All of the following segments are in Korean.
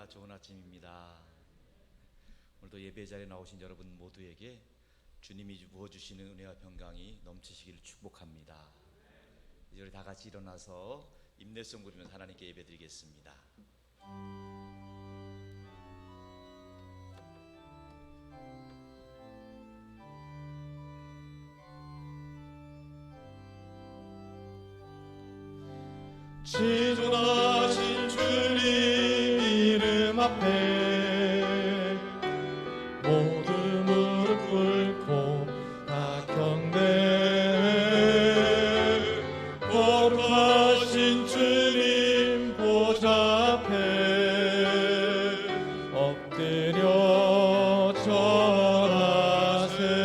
할렐루야, 좋은 아침입니다. 오늘도 예배 자리에 나오신 여러분 모두에게 주님이 부어주시는 은혜와 평강이 넘치시기를 축복합니다. 이제 우리 다 같이 일어나서 임내성 부르면서 하나님께 예배 드리겠습니다. 지존하신 주님 이름 앞에 모두 무릎 꿇고 다 경배해. 거룩하신 주님 보좌 앞에 엎드려 절하세.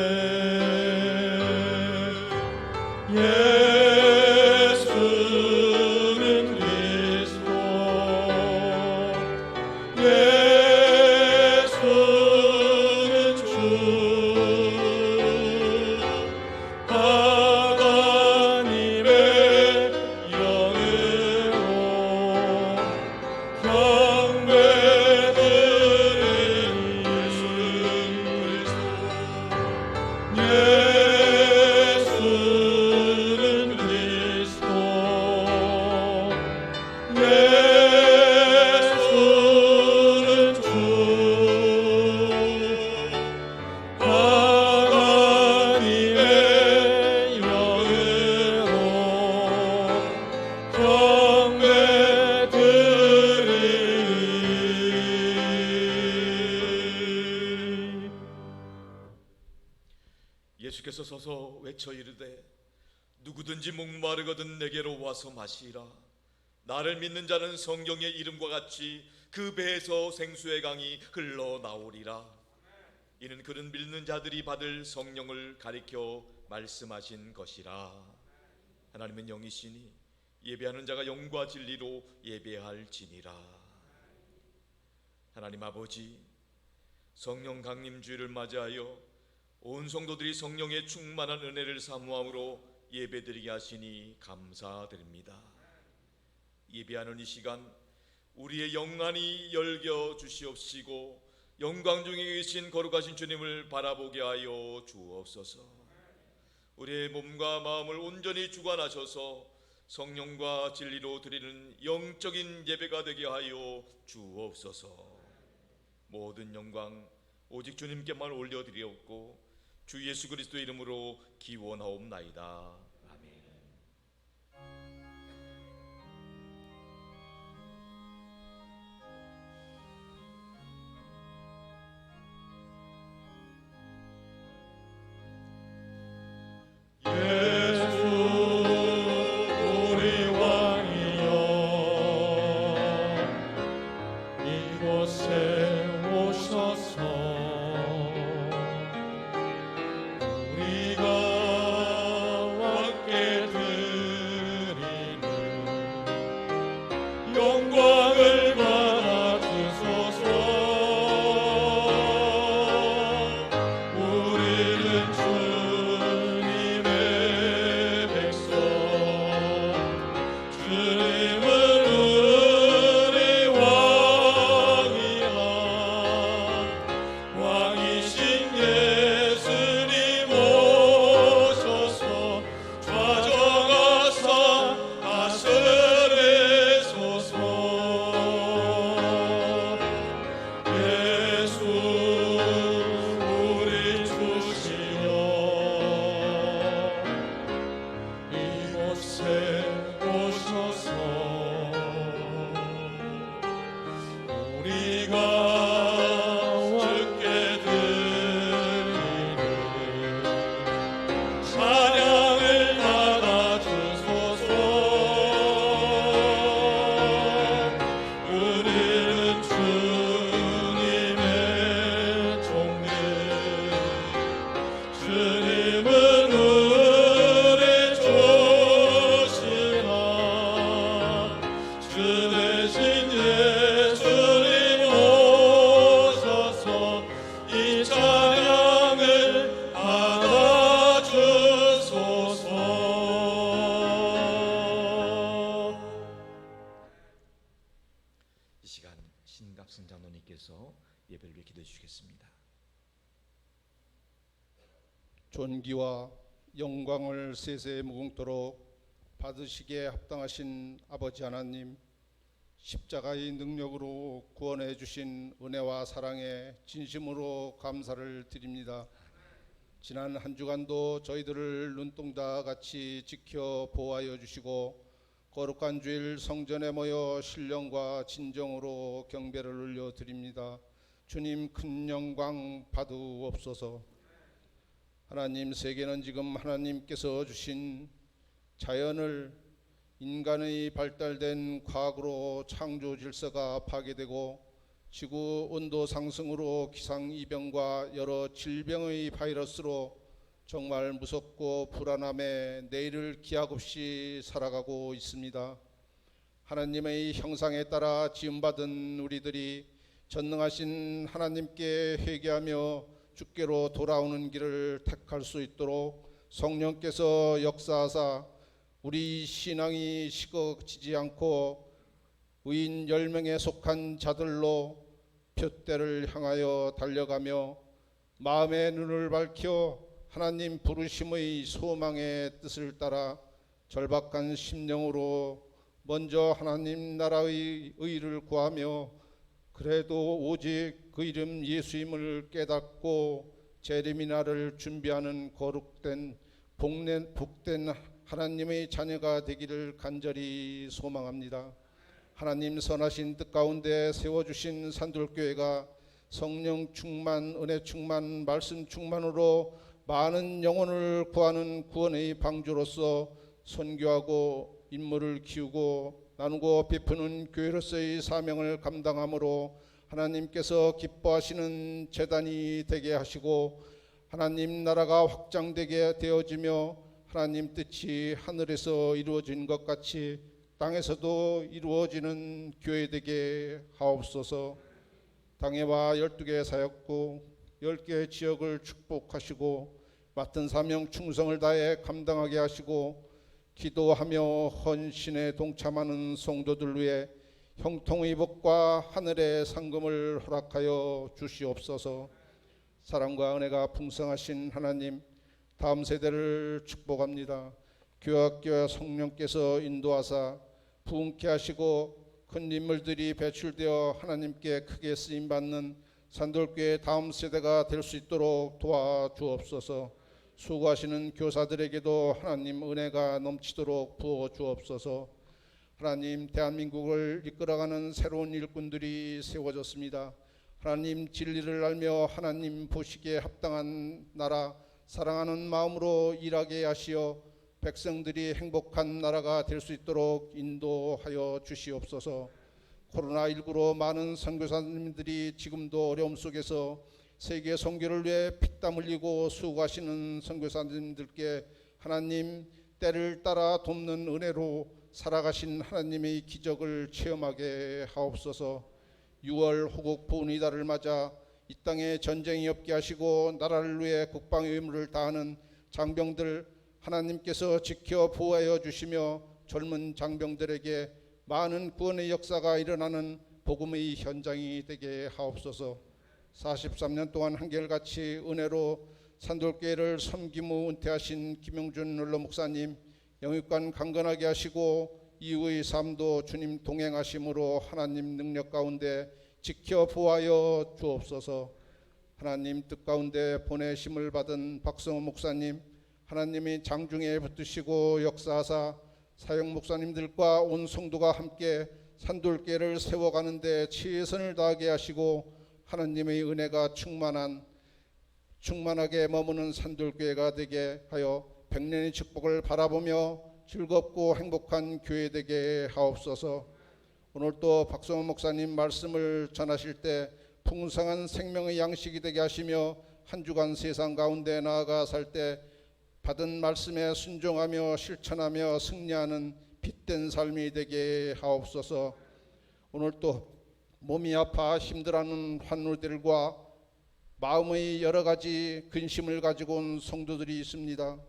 예수께서 서서 외쳐 이르되 누구든지 목마르거든 내게로 와서 마시라. 나를 믿는 자는 성경의 이름과 같이 그 배에서 생수의 강이 흘러나오리라. 이는 그는 믿는 자들이 받을 성령을 가리켜 말씀하신 것이라. 하나님은 영이시니 예배하는 자가 영과 진리로 예배할지니라. 하나님 아버지, 성령 강림 주일을 맞이하여 온 성도들이 성령의 충만한 은혜를 사모함으로 예배드리게 하시니 감사드립니다. 예배하는 이 시간 우리의 영안이 열겨 주시옵시고 영광 중에 계신 거룩하신 주님을 바라보게 하여 주옵소서. 우리의 몸과 마음을 온전히 주관하셔서 성령과 진리로 드리는 영적인 예배가 되게 하여 주옵소서. 모든 영광 오직 주님께만 올려드리옵고 주 예수 그리스도의 이름으로 기원하옵나이다. 아멘. 예수 우리 왕이여 이곳에 오셔서 우리가 신갑승 장로님께서 예배를 위해 기도해 주시겠습니다. 존귀와 영광을 세세 무궁토록 받으시기에 합당하신 아버지 하나님, 십자가의 능력으로 구원해 주신 은혜와 사랑에 진심으로 감사를 드립니다. 지난 한 주간도 저희들을 눈동자 같이 지켜 보호하여 주시고 거룩한 주일 성전에 모여 신령과 진정으로 경배를 올려드립니다. 주님 큰 영광 받으옵소서. 하나님, 세계는 지금 하나님께서 주신 자연을 인간의 발달된 과학으로 창조 질서가 파괴되고 지구 온도 상승으로 기상이병과 여러 질병의 바이러스로 정말 무섭고 불안함에 내일을 기약 없이 살아가고 있습니다. 하나님의 형상에 따라 지음받은 우리들이 전능하신 하나님께 회개하며 주께로 돌아오는 길을 택할 수 있도록 성령께서 역사하사 우리 신앙이 식어지지 않고 의인 10명에 속한 자들로 푯대를 향하여 달려가며 마음의 눈을 밝혀 하나님 부르심의 소망의 뜻을 따라 절박한 심령으로 먼저 하나님 나라의 의를 구하며 그래도 오직 그 이름 예수임을 깨닫고 재림의 날을 준비하는 거룩된 복된 하나님의 자녀가 되기를 간절히 소망합니다. 하나님 선하신 뜻 가운데 세워주신 산돌교회가 성령 충만, 은혜 충만, 말씀 충만으로 많은 영혼을 구하는 구원의 방주로서 선교하고 인물을 키우고 나누고 베푸는 교회로서의 사명을 감당함으로 하나님께서 기뻐하시는 제단이 되게 하시고 하나님 나라가 확장되게 되어지며 하나님 뜻이 하늘에서 이루어진 것 같이 땅에서도 이루어지는 교회 되게 하옵소서. 당회와 12개 사역구 10개 지역을 축복하시고 맡은 사명 충성을 다해 감당하게 하시고 기도하며 헌신에 동참하는 성도들 위해 형통의 복과 하늘의 상금을 허락하여 주시옵소서. 사랑과 은혜가 풍성하신 하나님, 다음 세대를 축복합니다. 교학교회 성령께서 인도하사 부흥케 하시고 큰 인물들이 배출되어 하나님께 크게 쓰임받는 산돌교회 다음 세대가 될 수 있도록 도와주옵소서. 수고하시는 교사들에게도 하나님 은혜가 넘치도록 부어주옵소서. 하나님, 대한민국을 이끌어가는 새로운 일꾼들이 세워졌습니다. 하나님 진리를 알며 하나님 보시기에 합당한 나라, 사랑하는 마음으로 일하게 하시어 백성들이 행복한 나라가 될 수 있도록 인도하여 주시옵소서. 코로나19로 많은 선교사님들이 지금도 어려움 속에서 세계 선교를 위해 피땀 흘리고 수고하시는 선교사님들께 하나님 때를 따라 돕는 은혜로 살아가신 하나님의 기적을 체험하게 하옵소서. 6월 호국 보훈이달을 맞아 이 땅에 전쟁이 없게 하시고 나라를 위해 국방의 의무를 다하는 장병들 하나님께서 지켜 보호하여 주시며 젊은 장병들에게 많은 구원의 역사가 일어나는 복음의 현장이 되게 하옵소서. 43년 동안 한결같이 은혜로 산돌교회를 섬김 후 은퇴하신 김용준 원로 목사님 영육간 강건하게 하시고 이후의 삶도 주님 동행하심으로 하나님 능력 가운데 지켜 보호하여 주옵소서. 하나님 뜻 가운데 보내심을 받은 박성호 목사님 하나님이 장중에 붙드시고 역사하사 사역 목사님들과 온 성도가 함께 산돌교회를 세워가는데 최선을 다하게 하시고 하나님의 은혜가 충만하게 머무는 산돌교회가 되게 하여 백년의 축복을 바라보며 즐겁고 행복한 교회 되게 하옵소서. 오늘 또 박성호 목사님 말씀을 전하실 때 풍성한 생명의 양식이 되게 하시며 한 주간 세상 가운데 나아가 살 때 받은 말씀에 순종하며 실천하며 승리하는 빛된 삶이 되게 하옵소서. 오늘 또 몸이 아파 힘들어하는 환우들과 마음의 여러 가지 근심을 가지고 온 성도들이 있습니다.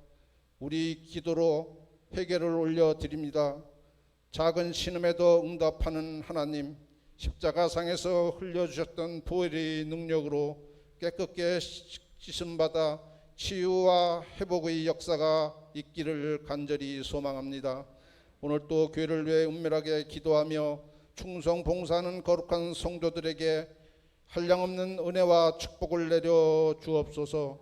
우리 기도로 회개를 올려드립니다. 작은 신음에도 응답하는 하나님, 십자가상에서 흘려주셨던 보혈의 능력으로 깨끗게 씻음받아 치유와 회복의 역사가 있기를 간절히 소망합니다. 오늘 또 교회를 위해 은밀하게 기도하며 충성 봉사하는 거룩한 성도들에게 한량없는 은혜와 축복을 내려 주옵소서.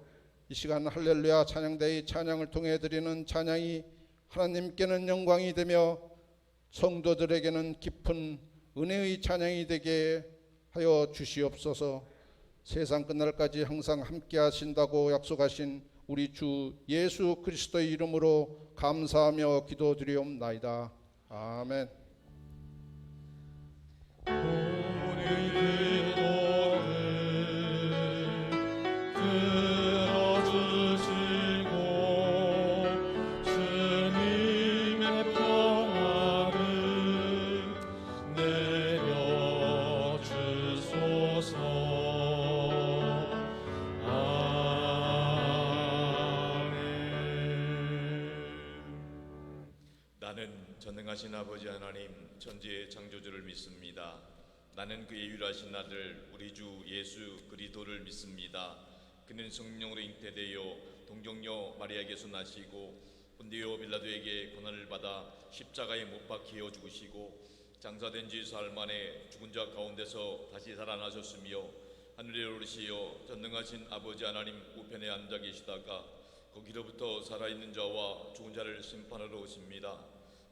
이 시간 할렐루야 찬양대의 찬양을 통해 드리는 찬양이 하나님께는 영광이 되며 성도들에게는 깊은 은혜의 찬양이 되게 하여 주시옵소서. 세상 끝날까지 항상 함께 하신다고 약속하신 우리 주 예수 그리스도의 이름으로 감사하며 기도드리옵나이다. 아멘. 우리 기도를 들어주시고 주님의 평화를 내려주소서. 나는 전능하신 아버지 하나님 천지의 창조주를 믿습니다. 나는 그의 유일하신 아들 우리 주 예수 그리스도를 믿습니다. 그는 성령으로 잉태되어 동정녀 마리아에게서 나시고 본디오 빌라도에게 고난을 받아 십자가에 못 박혀 죽으시고 장사된 지 사흘 만에 죽은 자 가운데서 다시 살아나셨으며 하늘에 오르시어 전능하신 아버지 하나님 우편에 앉아 계시다가 거기로부터 살아있는 자와 죽은 자를 심판하러 오십니다.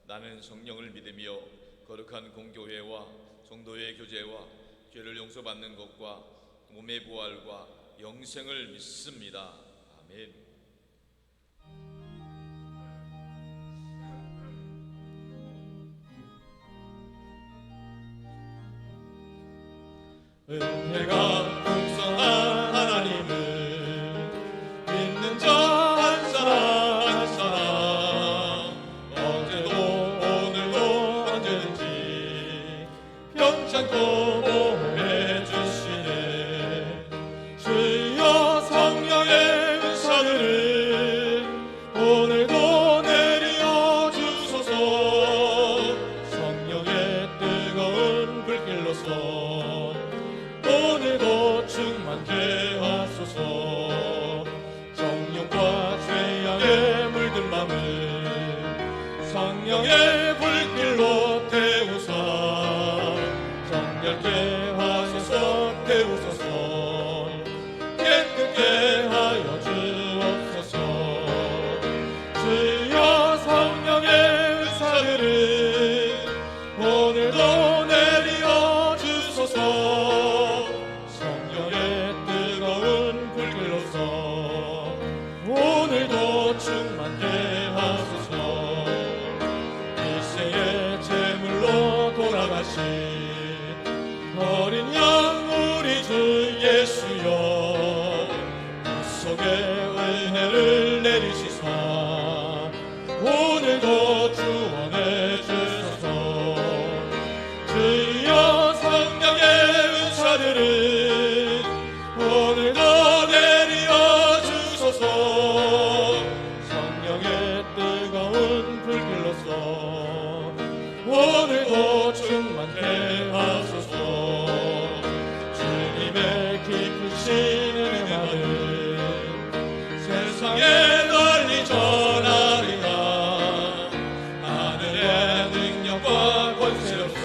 나는 성령을 믿으며 거룩한 공교회와 성도의 교제와 죄를 용서받는 것과 몸의 부활과 영생을 믿습니다. 아멘. 은혜가 풍성한 하나님을 믿는 자 한 사람 한 사람 어제도 오늘도 언제든지 평창고 보호해 주시네. 주여 성령의 은사들을 오늘도 내려 주소서. 성령의 뜨거운 불길로서 오늘도 충만케 하소서. 정욕과 죄악에 물든 맘을 성령의 불길로 태우사 정결케 하소서. 태우소서. 깨끗게 하여 주옵소서. 주여 성령의 은사들을 오늘도 내려 주소서. 성령의 뜨거운 불길로서 오늘도 충만케 하소서. 일생의 제물로 돌아가신 어린 양 우리 주 예수여 구속의 은혜를 내리시사 오늘도 주원해 주소서. 주여 성령의 은사들을 오늘도 내려 주소서. 성령의 뜨거운 불길로서 오늘도 충만케 하소서. 주님의 깊으신 은혜만을 세상에 널리 전하리라. 하늘의 능력과 권세로서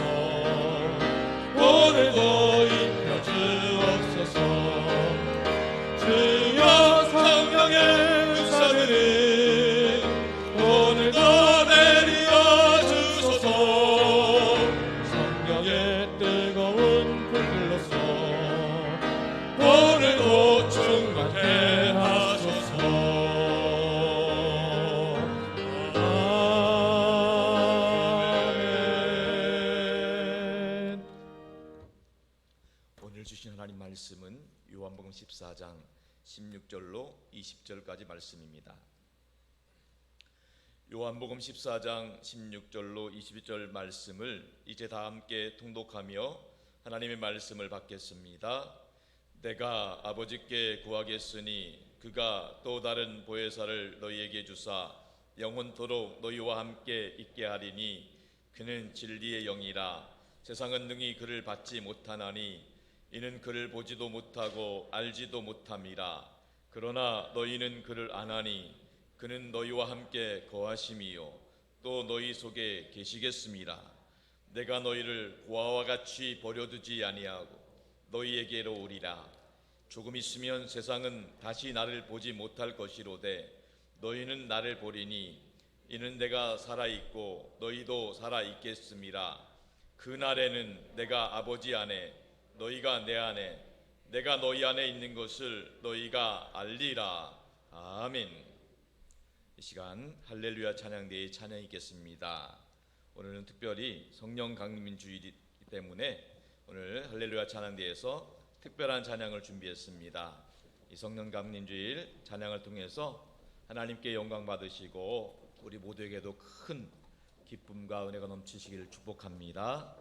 오늘도 입혀 주옵소서. 주여 성령의 은사들을 오늘도 내려 주소서. 성령의 뜨거운 불길로서 오늘도 충만케 하소서. 아멘. 오늘 주신 하나님 말씀은 요한복음 14장 16절로 20절까지 말씀입니다. 요한복음 14장 16절로 22절 말씀을 이제 다 함께 통독하며 하나님의 말씀을 받겠습니다. 내가 아버지께 구하겠으니 그가 또 다른 보혜사를 너희에게 주사 영원토록 너희와 함께 있게 하리니 그는 진리의 영이라. 세상은 능히 그를 받지 못하나니 이는 그를 보지도 못하고 알지도 못함이라. 그러나 너희는 그를 아나니 그는 너희와 함께 거하심이요 또 너희 속에 계시겠음이라. 내가 너희를 고아와 같이 버려두지 아니하고 너희에게로 오리라. 조금 있으면 세상은 다시 나를 보지 못할 것이로되 너희는 나를 보리니 이는 내가 살아있고 너희도 살아있겠음이라. 그날에는 내가 아버지 안에 너희가 내 안에 내가 너희 안에 있는 것을 너희가 알리라. 아멘. 이 시간 할렐루야 찬양대의 찬양이 있겠습니다. 오늘은 특별히 성령 강림 주일이기 때문에 오늘 할렐루야 찬양대에서 특별한 찬양을 준비했습니다. 이 성령 강림 주일 찬양을 통해서 하나님께 영광 받으시고 우리 모두에게도 큰 기쁨과 은혜가 넘치시기를 축복합니다.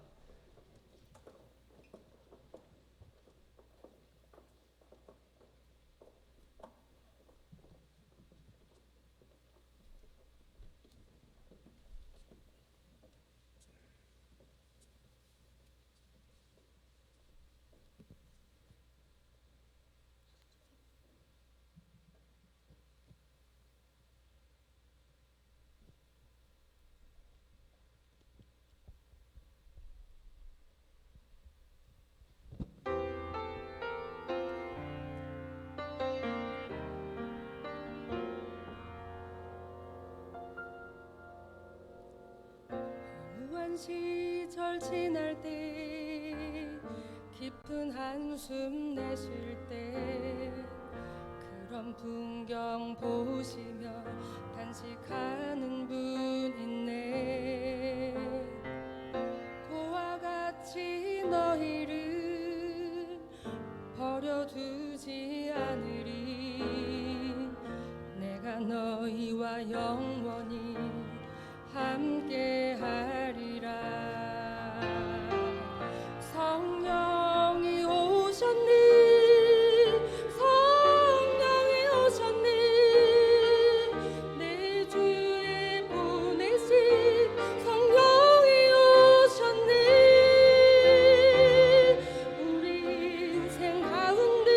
무한 시절 지날 때 깊은 한숨 내쉴 때 그런 풍경 보시며 단식하는 분 있네. 고와 같이 너희를 버려두지 않으리. 내가 너희와 영원히 함께 하리라. 성령이 오셨니. 성령이 오셨니. 내 주에 보내신 성령이 오셨니. 우리 인생 가운데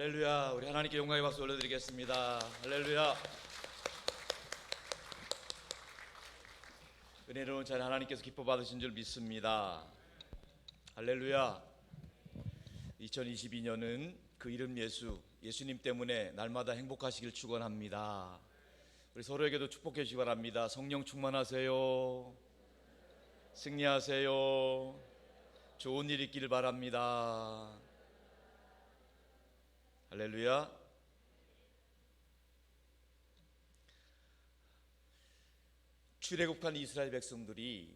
할렐루야. 우리 하나님께 영광의 박수 올려드리겠습니다. 할렐루야. 은혜로운 잘 하나님께서 기뻐 받으신 줄 믿습니다. 할렐루야. 2022년은 그 이름 예수님 때문에 날마다 행복하시길 축원합니다. 우리 서로에게도 축복해 주시기 바랍니다. 성령 충만하세요. 승리하세요. 좋은 일 있기를 바랍니다. 할렐루야. 출애굽한 이스라엘 백성들이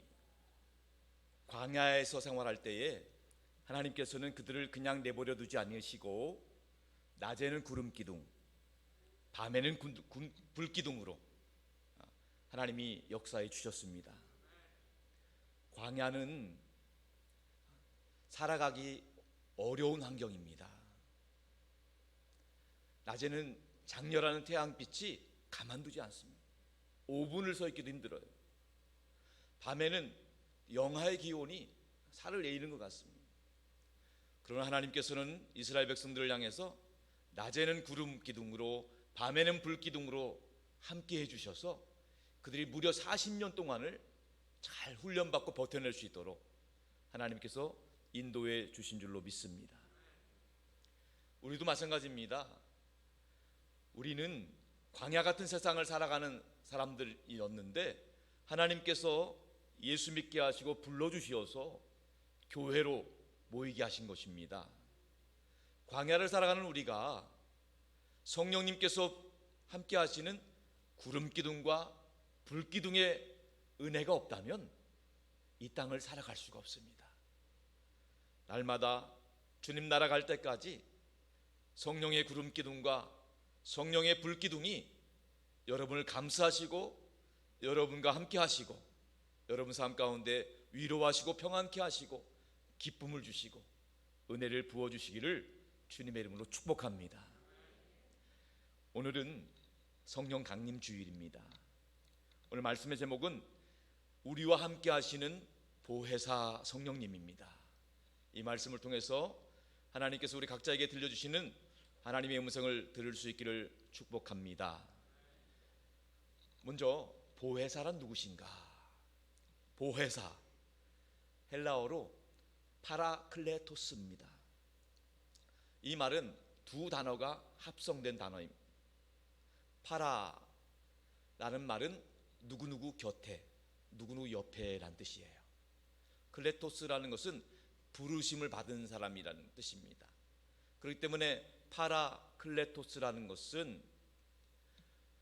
광야에서 생활할 때에 하나님께서는 그들을 그냥 내버려 두지 않으시고 낮에는 구름 기둥, 밤에는 불 기둥으로 하나님이 역사해 주셨습니다. 광야는 살아가기 어려운 환경입니다. 낮에는 장렬하는 태양빛이 가만두지 않습니다. 5분을 서 있기도 힘들어요. 밤에는 영하의 기온이 살을 내리는 것 같습니다. 그러나 하나님께서는 이스라엘 백성들을 향해서 낮에는 구름 기둥으로 밤에는 불 기둥으로 함께 해주셔서 그들이 무려 40년 동안을 잘 훈련받고 버텨낼 수 있도록 하나님께서 인도해 주신 줄로 믿습니다. 우리도 마찬가지입니다. 우리는 광야 같은 세상을 살아가는 사람들이었는데 하나님께서 예수 믿게 하시고 불러주셔서 교회로 모이게 하신 것입니다. 광야를 살아가는 우리가 성령님께서 함께 하시는 구름 기둥과 불 기둥의 은혜가 없다면 이 땅을 살아갈 수가 없습니다. 날마다 주님 나라 갈 때까지 성령의 구름 기둥과 성령의 불 기둥이 여러분을 감싸시고 여러분과 함께 하시고 여러분 삶 가운데 위로하시고 평안케 하시고 기쁨을 주시고 은혜를 부어주시기를 주님의 이름으로 축복합니다. 오늘은 성령 강림 주일입니다. 오늘 말씀의 제목은 우리와 함께 하시는 보혜사 성령님입니다. 이 말씀을 통해서 하나님께서 우리 각자에게 들려주시는 하나님의 음성을 들을 수 있기를 축복합니다. 먼저 보혜사란 누구신가? 보혜사, 헬라어로 파라클레토스입니다. 이 말은 두 단어가 합성된 단어입니다. 파라라는 말은 누구누구 곁에, 누구누구 옆에란 뜻이에요. 클레토스라는 것은 부르심을 받은 사람이라는 뜻입니다. 그렇기 때문에 파라클레토스라는 것은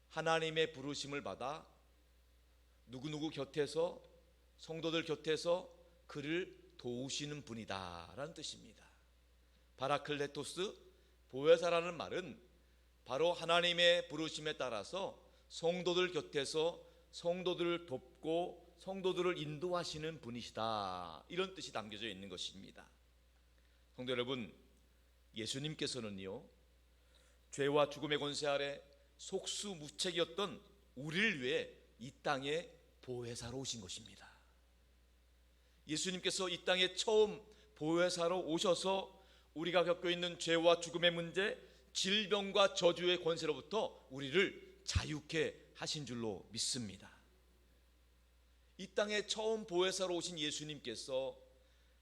하나님의 부르심을 받아 누구누구 곁에서, 성도들 곁에서 그를 도우시는 분이다라는 뜻입니다. 파라클레토스, 보혜사라는 말은 바로 하나님의 부르심에 따라서 성도들 곁에서 성도들을 돕고 성도들을 인도하시는 분이시다, 이런 뜻이 담겨져 있는 것입니다. 성도 여러분, 예수님께서는요, 죄와 죽음의 권세 아래 속수무책이었던 우리를 위해 이 땅에 보혜사로 오신 것입니다. 예수님께서 이 땅에 처음 보혜사로 오셔서 우리가 겪고 있는 죄와 죽음의 문제, 질병과 저주의 권세로부터 우리를 자유케 하신 줄로 믿습니다. 이 땅에 처음 보혜사로 오신 예수님께서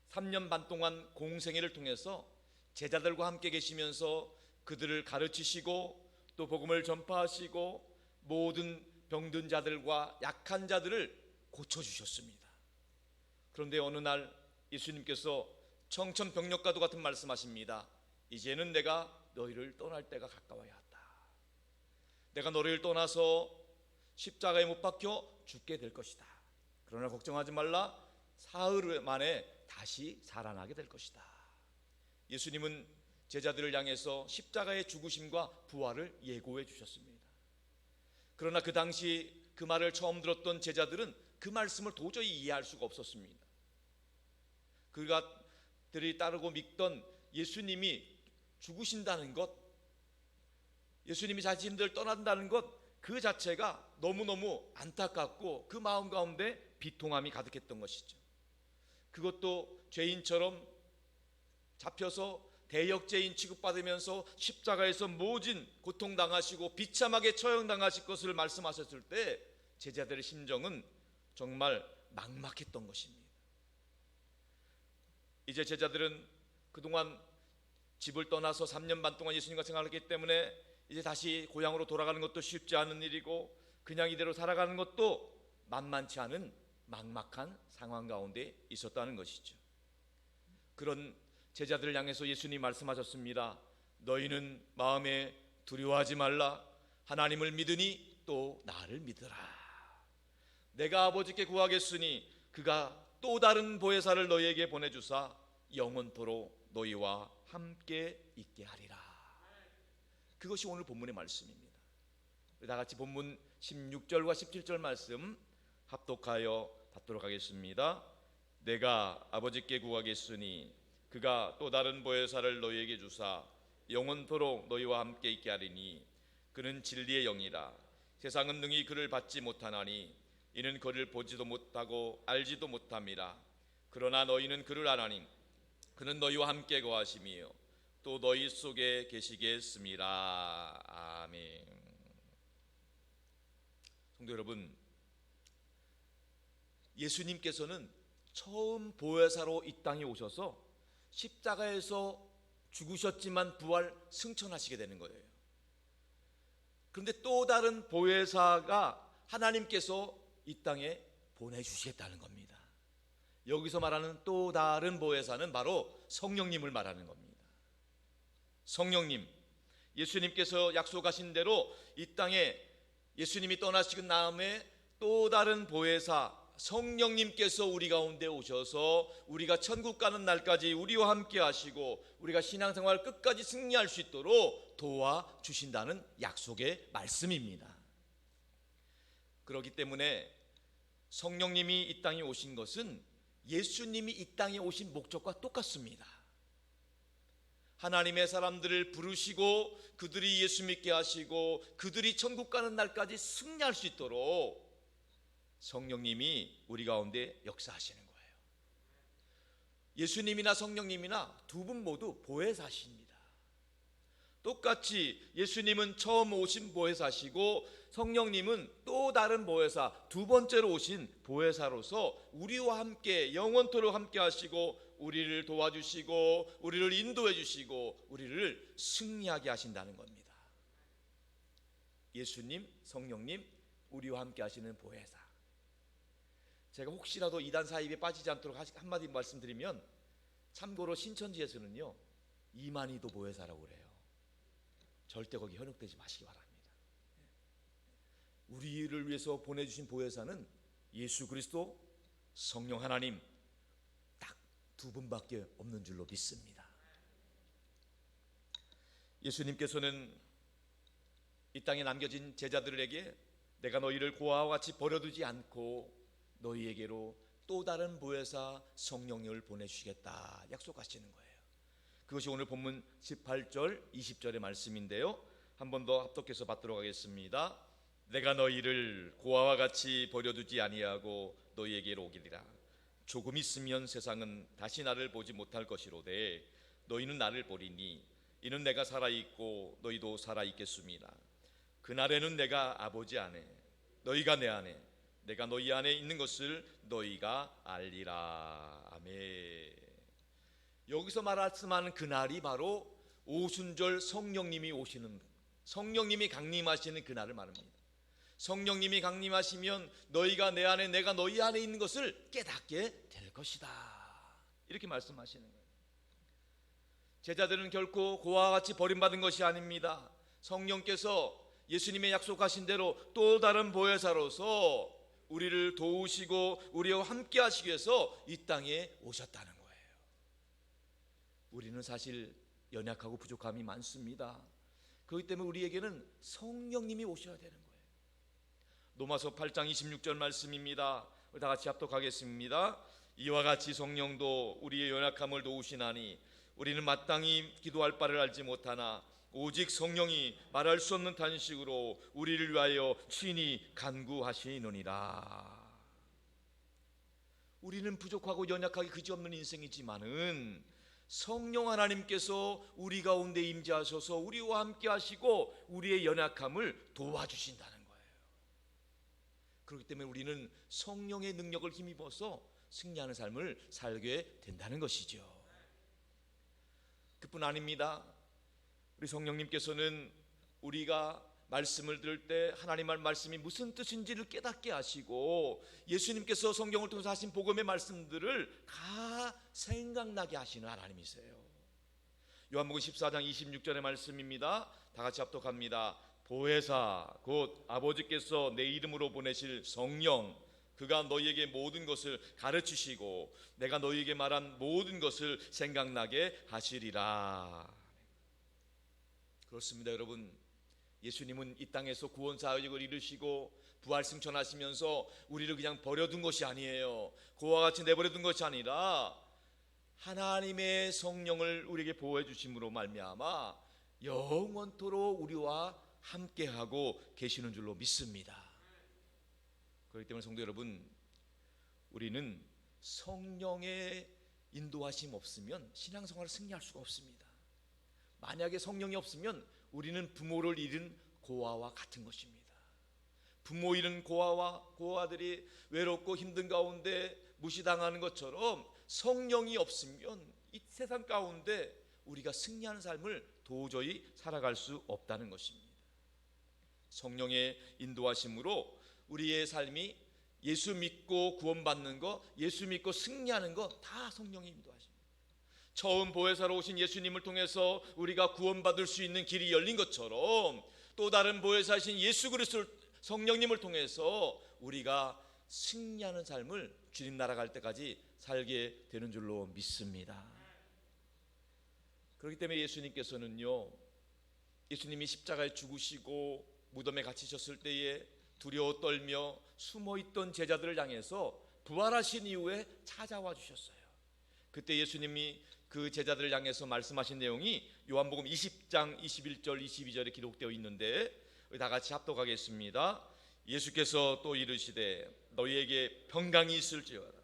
3년 반 동안 공생애를 통해서 제자들과 함께 계시면서 그들을 가르치시고 또 복음을 전파하시고 모든 병든 자들과 약한 자들을 고쳐주셨습니다. 그런데 어느 날 예수님께서 청천벽력과도 같은 말씀하십니다. 이제는 내가 너희를 떠날 때가 가까워야 한다. 내가 너희를 떠나서 십자가에 못 박혀 죽게 될 것이다. 그러나 걱정하지 말라. 사흘 만에 다시 살아나게 될 것이다. 예수님은 제자들을 향해서 십자가의 죽으심과 부활을 예고해 주셨습니다. 그러나 그 당시 그 말을 처음 들었던 제자들은 그 말씀을 도저히 이해할 수가 없었습니다. 그들이 따르고 믿던 예수님이 죽으신다는 것, 예수님이 자신들을 떠난다는 것, 그 자체가 너무너무 안타깝고 그 마음 가운데 비통함이 가득했던 것이죠. 그것도 죄인처럼 잡혀서 대역죄인 취급받으면서 십자가에서 모진 고통당하시고 비참하게 처형당하실 것을 말씀하셨을 때 제자들의 심정은 정말 막막했던 것입니다. 이제 제자들은 그동안 집을 떠나서 3년 반 동안 예수님과 생활했기 때문에 이제 다시 고향으로 돌아가는 것도 쉽지 않은 일이고 그냥 이대로 살아가는 것도 만만치 않은 막막한 상황 가운데 있었다는 것이죠. 그런 제자들을 향해서 예수님이 말씀하셨습니다. 너희는 마음에 두려워하지 말라. 하나님을 믿으니 또 나를 믿으라. 내가 아버지께 구하겠으니 그가 또 다른 보혜사를 너희에게 보내주사 영원토록 너희와 함께 있게 하리라. 그것이 오늘 본문의 말씀입니다. 다 같이 본문 16절과 17절 말씀 합독하여 받도록 하겠습니다. 내가 아버지께 구하겠으니 그가 또 다른 보혜사를 너희에게 주사 영원토록 너희와 함께 있게 하리니 그는 진리의 영이라. 세상은 능히 그를 받지 못하나니 이는 그를 보지도 못하고 알지도 못함이라. 그러나 너희는 그를 아나니 그는 너희와 함께 거하시며 또 너희 속에 계시겠습니다. 아멘. 성도 여러분, 예수님께서는 처음 보혜사로 이 땅에 오셔서 십자가에서 죽으셨지만 부활 승천하시게 되는 거예요. 그런데 또 다른 보혜사가 하나님께서 이 땅에 보내주시겠다는 겁니다. 여기서 말하는 또 다른 보혜사는 바로 성령님을 말하는 겁니다. 성령님, 예수님께서 약속하신 대로 이 땅에 예수님이 떠나시고 다음에 또 다른 보혜사 성령님께서 우리 가운데 오셔서 우리가 천국 가는 날까지 우리와 함께 하시고 우리가 신앙생활 끝까지 승리할 수 있도록 도와주신다는 약속의 말씀입니다. 그렇기 때문에 성령님이 이 땅에 오신 것은 예수님이 이 땅에 오신 목적과 똑같습니다. 하나님의 사람들을 부르시고 그들이 예수 믿게 하시고 그들이 천국 가는 날까지 승리할 수 있도록 성령님이 우리 가운데 역사하시는 거예요. 예수님이나 성령님이나 두 분 모두 보혜사십니다. 똑같이 예수님은 처음 오신 보혜사시고 성령님은 또 다른 보혜사, 두 번째로 오신 보혜사로서 우리와 함께 영원토록 함께 하시고 우리를 도와주시고 우리를 인도해 주시고 우리를 승리하게 하신다는 겁니다. 예수님, 성령님, 우리와 함께 하시는 보혜사. 제가 혹시라도 이단 사입에 빠지지 않도록 한마디 말씀드리면, 참고로 신천지에서는요 이만희도 보혜사라고 그래요. 절대 거기 현혹되지 마시기 바랍니다. 우리를 위해서 보내주신 보혜사는 예수 그리스도, 성령 하나님 딱 두 분밖에 없는 줄로 믿습니다. 예수님께서는 이 땅에 남겨진 제자들에게 내가 너희를 고아와 같이 버려두지 않고 너희에게로 또 다른 보혜사 성령님을 보내주시겠다 약속하시는 거예요. 그것이 오늘 본문 18절 20절의 말씀인데요, 한 번 더 합독해서 받도록 하겠습니다. 내가 너희를 고아와 같이 버려두지 아니하고 너희에게로 오기리라. 조금 있으면 세상은 다시 나를 보지 못할 것이로되 너희는 나를 보리니 이는 내가 살아있고 너희도 살아있겠습니다. 그날에는 내가 아버지 안에 너희가 내 안에 내가 너희 안에 있는 것을 너희가 알리라. 아멘. 여기서 말씀하는 그날이 바로 오순절 성령님이 오시는, 성령님이 강림하시는 그날을 말합니다. 성령님이 강림하시면 너희가 내 안에 내가 너희 안에 있는 것을 깨닫게 될 것이다, 이렇게 말씀하시는 거예요. 제자들은 결코 고아와 같이 버림받은 것이 아닙니다. 성령께서 예수님의 약속하신 대로 또 다른 보혜사로서 우리를 도우시고 우리와 함께 하시기 위해서 이 땅에 오셨다는 거예요. 우리는 사실 연약하고 부족함이 많습니다. 그렇기 때문에 우리에게는 성령님이 오셔야 되는 거예요. 로마서 8장 26절 말씀입니다. 다 같이 합독하겠습니다. 이와 같이 성령도 우리의 연약함을 도우시나니 우리는 마땅히 기도할 바를 알지 못하나 오직 성령이 말할 수 없는 탄식으로 우리를 위하여 친히 간구하시느니라. 우리는 부족하고 연약하게 그지없는 인생이지만은 성령 하나님께서 우리 가운데 임재하셔서 우리와 함께 하시고 우리의 연약함을 도와주신다는 거예요. 그렇기 때문에 우리는 성령의 능력을 힘입어서 승리하는 삶을 살게 된다는 것이죠. 그뿐 아닙니다. 우리 성령님께서는 우리가 말씀을 들을 때 하나님의 말씀이 무슨 뜻인지를 깨닫게 하시고 예수님께서 성경을 통해서 하신 복음의 말씀들을 다 생각나게 하시는 하나님이세요. 요한복음 14장 26절의 말씀입니다. 다 같이 합독합니다. 보혜사 곧 아버지께서 내 이름으로 보내실 성령, 그가 너희에게 모든 것을 가르치시고 내가 너희에게 말한 모든 것을 생각나게 하시리라. 그렇습니다, 여러분. 예수님은 이 땅에서 구원 사역을 이루시고 부활 승천하시면서 우리를 그냥 버려둔 것이 아니에요. 그와 같이 내버려둔 것이 아니라 하나님의 성령을 우리에게 보호해 주심으로 말미암아 영원토록 우리와 함께하고 계시는 줄로 믿습니다. 그렇기 때문에 성도 여러분, 우리는 성령의 인도하심 없으면 신앙생활을 승리할 수가 없습니다. 만약에 성령이 없으면 우리는 부모를 잃은 고아와 같은 것입니다. 부모 잃은 고아들이 외롭고 힘든 가운데 무시당하는 것처럼 성령이 없으면 이 세상 가운데 우리가 승리하는 삶을 도저히 살아갈 수 없다는 것입니다. 성령의 인도하심으로 우리의 삶이 예수 믿고 구원받는 것, 예수 믿고 승리하는 것 다 성령의 인도하십니다. 처음 보혜사로 오신 예수님을 통해서 우리가 구원받을 수 있는 길이 열린 것처럼 또 다른 보혜사이신 예수 그리스도 성령님을 통해서 우리가 승리하는 삶을 주님 나라 갈 때까지 살게 되는 줄로 믿습니다. 그렇기 때문에 예수님께서는요, 예수님이 십자가에 죽으시고 무덤에 갇히셨을 때에 두려워 떨며 숨어있던 제자들을 향해서 부활하신 이후에 찾아와 주셨어요. 그때 예수님이 그 제자들을 향해서 말씀하신 내용이 요한복음 20장 21절 22절에 기록되어 있는데 다 같이 합독하겠습니다. 예수께서 또 이르시되 너희에게 평강이 있을지어다.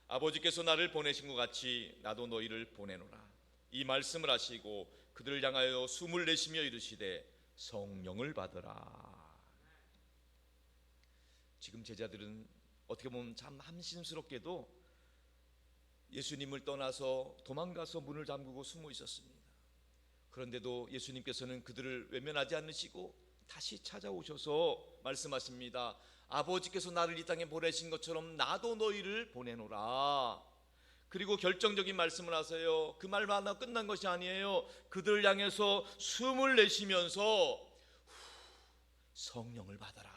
아버지께서 나를 보내신 것 같이 나도 너희를 보내노라. 이 말씀을 하시고 그들을 향하여 숨을 내쉬며 이르시되 성령을 받으라. 지금 제자들은 어떻게 보면 참 함심스럽게도 예수님을 떠나서 도망가서 문을 잠그고 숨어 있었습니다. 그런데도 예수님께서는 그들을 외면하지 않으시고 다시 찾아오셔서 말씀하십니다. 아버지께서 나를 이 땅에 보내신 것처럼 나도 너희를 보내노라. 그리고 결정적인 말씀을 하세요. 그 말만 하나 끝난 것이 아니에요. 그들을 향해서 숨을 내쉬면서 성령을 받아라.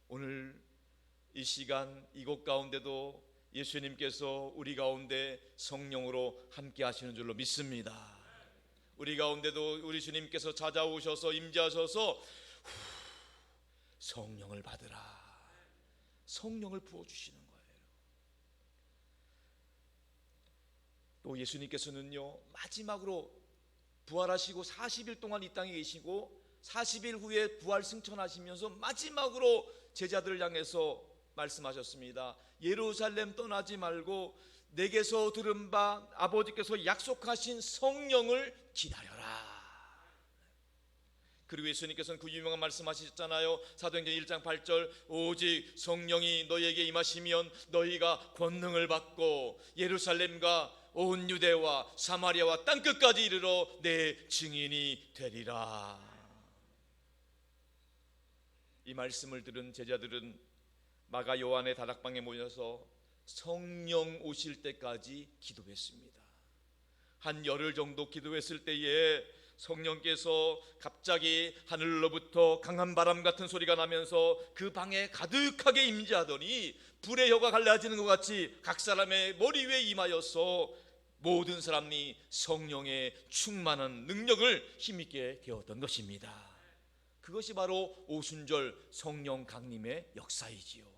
오늘 이 시간 이곳 가운데도 예수님께서 우리 가운데 성령으로 함께 하시는 줄로 믿습니다. 우리 가운데도 우리 주님께서 찾아오셔서 임재하셔서 성령을 받으라. 성령을 부어주시는 거예요. 또 예수님께서는요, 마지막으로 부활하시고 40일 동안 이 땅에 계시고 40일 후에 부활 승천하시면서 마지막으로 제자들을 향해서 말씀하셨습니다. 예루살렘 떠나지 말고 내게서 들은 바 아버지께서 약속하신 성령을 기다려라. 그리고 예수님께서는 그 유명한 말씀하셨잖아요. 사도행전 1장 8절 오직 성령이 너희에게 임하시면 너희가 권능을 받고 예루살렘과 온 유대와 사마리아와 땅끝까지 이르러 내 증인이 되리라. 이 말씀을 들은 제자들은 마가 요한의 다락방에 모여서 성령 오실 때까지 기도했습니다. 한 열흘 정도 기도했을 때에 성령께서 갑자기 하늘로부터 강한 바람 같은 소리가 나면서 그 방에 가득하게 임재하더니 불의 혀가 갈라지는 것 같이 각 사람의 머리 위에 임하여서 모든 사람이 성령의 충만한 능력을 힘있게 되었던 것입니다. 그것이 바로 오순절 성령 강림의 역사이지요.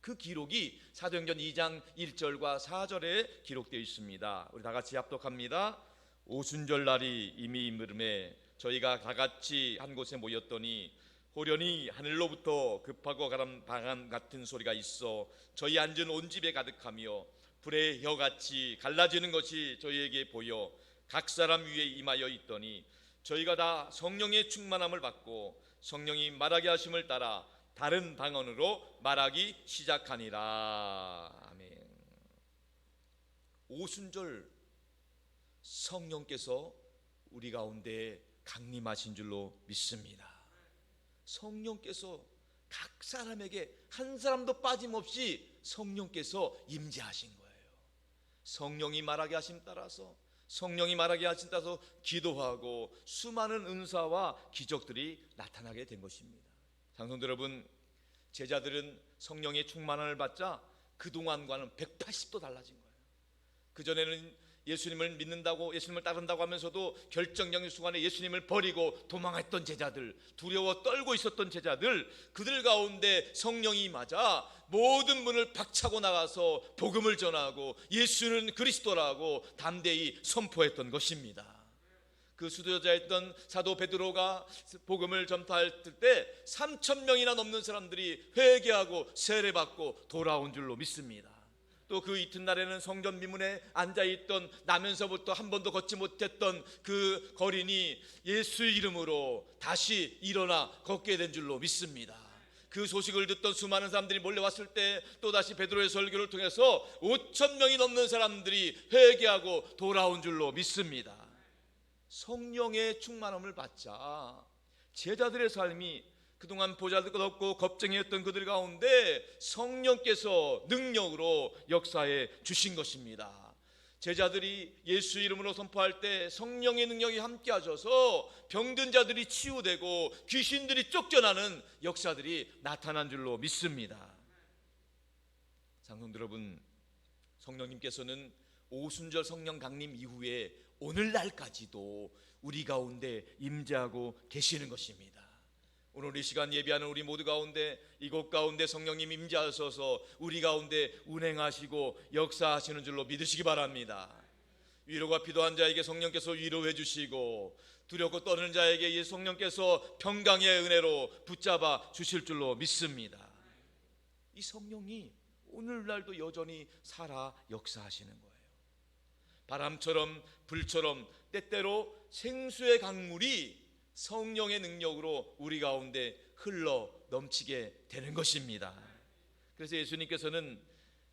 그 기록이 사도행전 2장 1절과 4절에 기록되어 있습니다. 우리 다 같이 합독합니다. 오순절 날이 이미 이르매 저희가 다 같이 한 곳에 모였더니 호련히 하늘로부터 급하고 가란 바람 같은 소리가 있어 저희 앉은 온 집에 가득하며 불의 혀같이 갈라지는 것이 저희에게 보여 각 사람 위에 임하여 있더니 저희가 다 성령의 충만함을 받고 성령이 말하게 하심을 따라 다른 방언으로 말하기 시작하니라. 아멘. 오순절 성령께서 우리 가운데 강림하신 줄로 믿습니다. 성령께서 각 사람에게 한 사람도 빠짐없이 성령께서 임재하신 거예요. 성령이 말하게 하심 따라서 기도하고 수많은 은사와 기적들이 나타나게 된 것입니다. 장성들 여러분, 제자들은 성령의 충만함을 받자 그동안과는 180도 달라진 거예요. 그전에는 예수님을 믿는다고, 예수님을 따른다고 하면서도 결정적인 순간에 예수님을 버리고 도망했던 제자들, 두려워 떨고 있었던 제자들, 그들 가운데 성령이 맞아 모든 문을 박차고 나가서 복음을 전하고 예수는 그리스도라고 담대히 선포했던 것입니다. 그 수도자였던 사도 베드로가 복음을 전파할 때 3,000명이나 넘는 사람들이 회개하고 세례받고 돌아온 줄로 믿습니다. 또 그 이튿날에는 성전 미문에 앉아있던 나면서부터 한 번도 걷지 못했던 그 거린이 예수 이름으로 다시 일어나 걷게 된 줄로 믿습니다. 그 소식을 듣던 수많은 사람들이 몰려왔을 때 또다시 베드로의 설교를 통해서 5,000명이 넘는 사람들이 회개하고 돌아온 줄로 믿습니다. 성령의 충만함을 받자 제자들의 삶이 그동안 보잘것없고 겁쟁이였던 그들 가운데 성령께서 능력으로 역사해 주신 것입니다. 제자들이 예수 이름으로 선포할 때 성령의 능력이 함께 하셔서 병든 자들이 치유되고 귀신들이 쫓겨나는 역사들이 나타난 줄로 믿습니다. 장성들 여러분, 성령님께서는 오순절 성령 강림 이후에 오늘날까지도 우리 가운데 임재하고 계시는 것입니다. 오늘 이 시간 예배하는 우리 모두 가운데 이곳 가운데 성령님 임재하셔서 우리 가운데 운행하시고 역사하시는 줄로 믿으시기 바랍니다. 위로가 필요한 자에게 성령께서 위로해 주시고 두렵고 떠는 자에게 이 성령께서 평강의 은혜로 붙잡아 주실 줄로 믿습니다. 이 성령이 오늘날도 여전히 살아 역사하시는 거예요. 바람처럼 불처럼 때때로 생수의 강물이 성령의 능력으로 우리 가운데 흘러 넘치게 되는 것입니다. 그래서 예수님께서는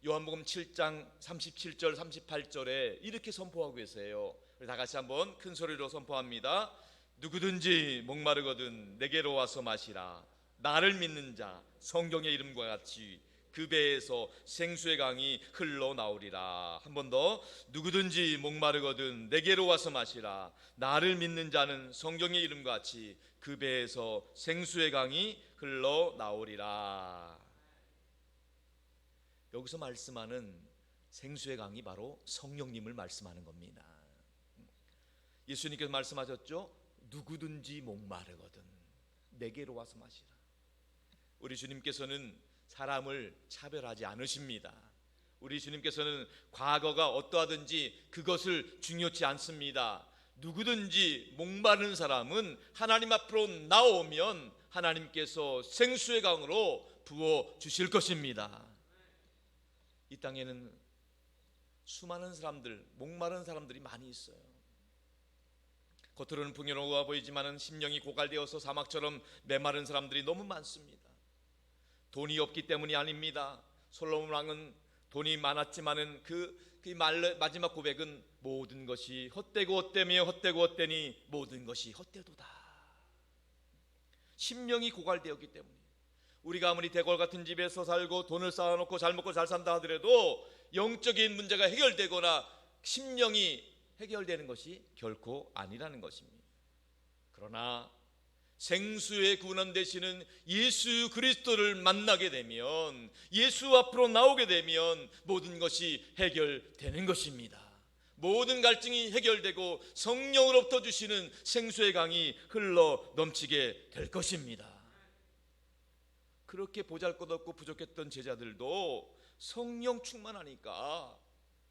요한복음 7장 37절 38절에 이렇게 선포하고 계세요. 다 같이 한번 큰 소리로 선포합니다. 누구든지 목마르거든 내게로 와서 마시라. 나를 믿는 자 성경의 이름과 같이 그 배에서 생수의 강이 흘러나오리라. 한 번 더. 누구든지 목마르거든 내게로 와서 마시라. 나를 믿는 자는 성경의 이름과 같이 그 배에서 생수의 강이 흘러나오리라. 여기서 말씀하는 생수의 강이 바로 성령님을 말씀하는 겁니다. 예수님께서 말씀하셨죠. 누구든지 목마르거든 내게로 와서 마시라. 우리 주님께서는 사람을 차별하지 않으십니다. 우리 주님께서는 과거가 어떠하든지 그것을 중요치 않습니다. 누구든지 목마른 사람은 하나님 앞으로 나오면 하나님께서 생수의 강으로 부어 주실 것입니다. 이 땅에는 수많은 사람들, 목마른 사람들이 많이 있어요. 겉으로는 풍요로워 보이지만 심령이 고갈되어서 사막처럼 메마른 사람들이 너무 많습니다. 돈이 없기 때문이 아닙니다. 솔로몬 왕은 돈이 많았지만은 그 마지막 고백은 모든 것이 헛되고 헛되며 헛되고 헛되니 모든 것이 헛되도다. 심령이 고갈되었기 때문에 우리가 아무리 대궐 같은 집에서 살고 돈을 쌓아놓고 잘 먹고 잘 산다 하더라도 영적인 문제가 해결되거나 심령이 해결되는 것이 결코 아니라는 것입니다. 그러나 생수의 구원 되시는 예수 그리스도를 만나게 되면, 예수 앞으로 나오게 되면 모든 것이 해결되는 것입니다. 모든 갈증이 해결되고 성령으로부터 주시는 생수의 강이 흘러 넘치게 될 것입니다. 그렇게 보잘것없고 부족했던 제자들도 성령 충만하니까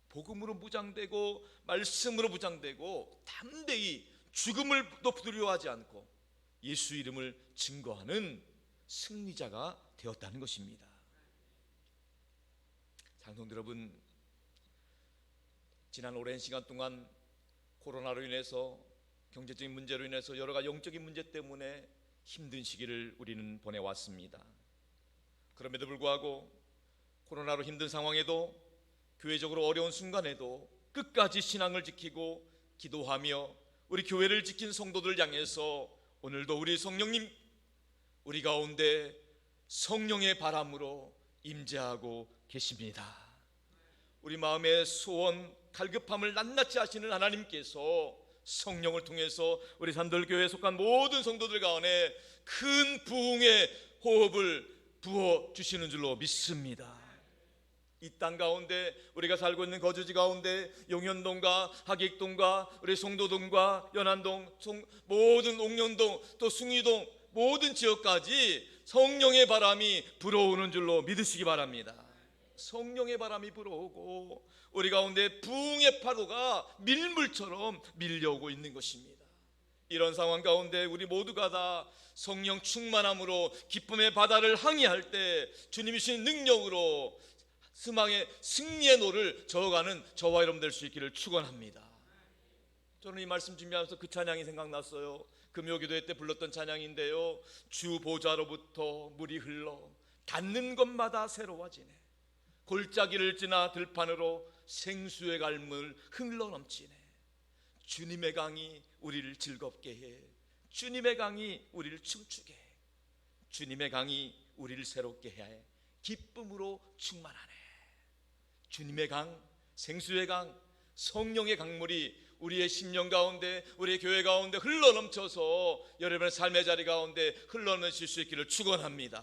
복음으로 무장되고 말씀으로 무장되고 담대히 죽음을도 두려워하지 않고 예수 이름을 증거하는 승리자가 되었다는 것입니다. 장성들 여러분, 지난 오랜 시간 동안 코로나로 인해서 경제적인 문제로 인해서 여러 가지 영적인 문제 때문에 힘든 시기를 우리는 보내왔습니다. 그럼에도 불구하고 코로나로 힘든 상황에도 교회적으로 어려운 순간에도 끝까지 신앙을 지키고 기도하며 우리 교회를 지킨 성도들 향해서 오늘도 우리 성령님 우리 가운데 성령의 바람으로 임재하고 계십니다. 우리 마음의 소원 갈급함을 낱낱이 하시는 하나님께서 성령을 통해서 우리 산돌교회에 속한 모든 성도들 가운데 큰 부흥의 호흡을 부어주시는 줄로 믿습니다. 이 땅 가운데 우리가 살고 있는 거주지 가운데 용현동과 하객동과 우리 송도동과 연안동 모든 옥년동 또 숭이동 모든 지역까지 성령의 바람이 불어오는 줄로 믿으시기 바랍니다. 성령의 바람이 불어오고 우리 가운데 부흥의 파도가 밀물처럼 밀려오고 있는 것입니다. 이런 상황 가운데 우리 모두가 다 성령 충만함으로 기쁨의 바다를 항해할 때 주님이 주신 능력으로 스망의 승리의 노를 저어가는 저와 여러분 될 수 있기를 축원합니다. 저는 이 말씀 준비하면서 그 찬양이 생각났어요. 금요기도회 때 불렀던 찬양인데요. 주 보좌로부터 물이 흘러 닿는 것마다 새로워지네. 골짜기를 지나 들판으로 생수의 갈물 흘러 넘치네. 주님의 강이 우리를 즐겁게 해. 주님의 강이 우리를 춤추게 해. 주님의 강이 우리를 새롭게 해. 기쁨으로 충만하네. 주님의 강, 생수의 강, 성령의 강물이 우리의 심령 가운데 우리의 교회 가운데 흘러넘쳐서 여러분의 삶의 자리 가운데 흘러넘칠 수 있기를 축원합니다.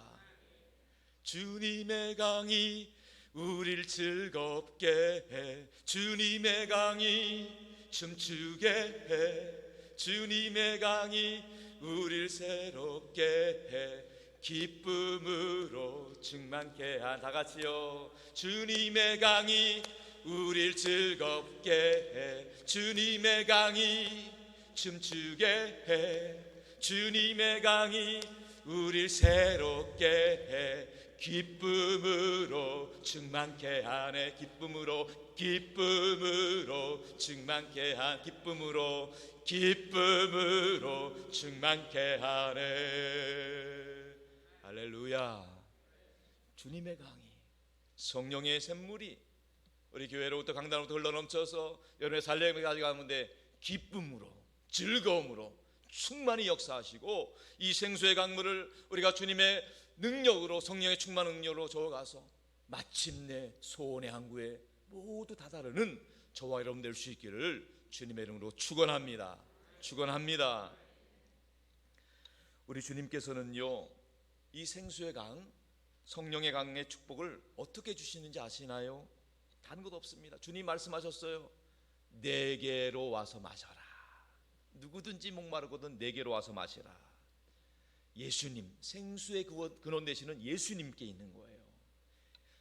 주님의 강이 우리를 즐겁게 해. 주님의 강이 춤추게 해. 주님의 강이 우리를 새롭게 해. 기쁨으로 충만케 한 다 같이요. 주님의 강이 우릴 즐겁게 해. 주님의 강이 춤추게 해. 주님의 강이 우릴 새롭게 해. 기쁨으로 충만케 하네. 기쁨으로 충만케 한 기쁨으로 충만케 하네. 할렐루야. 주님의 강이 성령의 샘물이 우리 교회로부터 강단으로부터 흘러넘쳐서 여러분의 삶에 가져가는데 기쁨으로 즐거움으로 충만히 역사하시고 이 생수의 강물을 우리가 주님의 능력으로 성령의 충만 능력으로 저어가서 마침내 소원의 항구에 모두 다다르는 저와 여러분 될 수 있기를 주님의 이름으로 축원합니다. 축원합니다. 우리 주님께서는요 이 생수의 강 성령의 강의 축복을 어떻게 주시는지 아시나요? 다른 것 없습니다. 주님 말씀하셨어요. 내게로 와서 마셔라. 누구든지 목마르거든 내게로 와서 마시라. 예수님, 생수의 근원 되시는 예수님께 있는 거예요.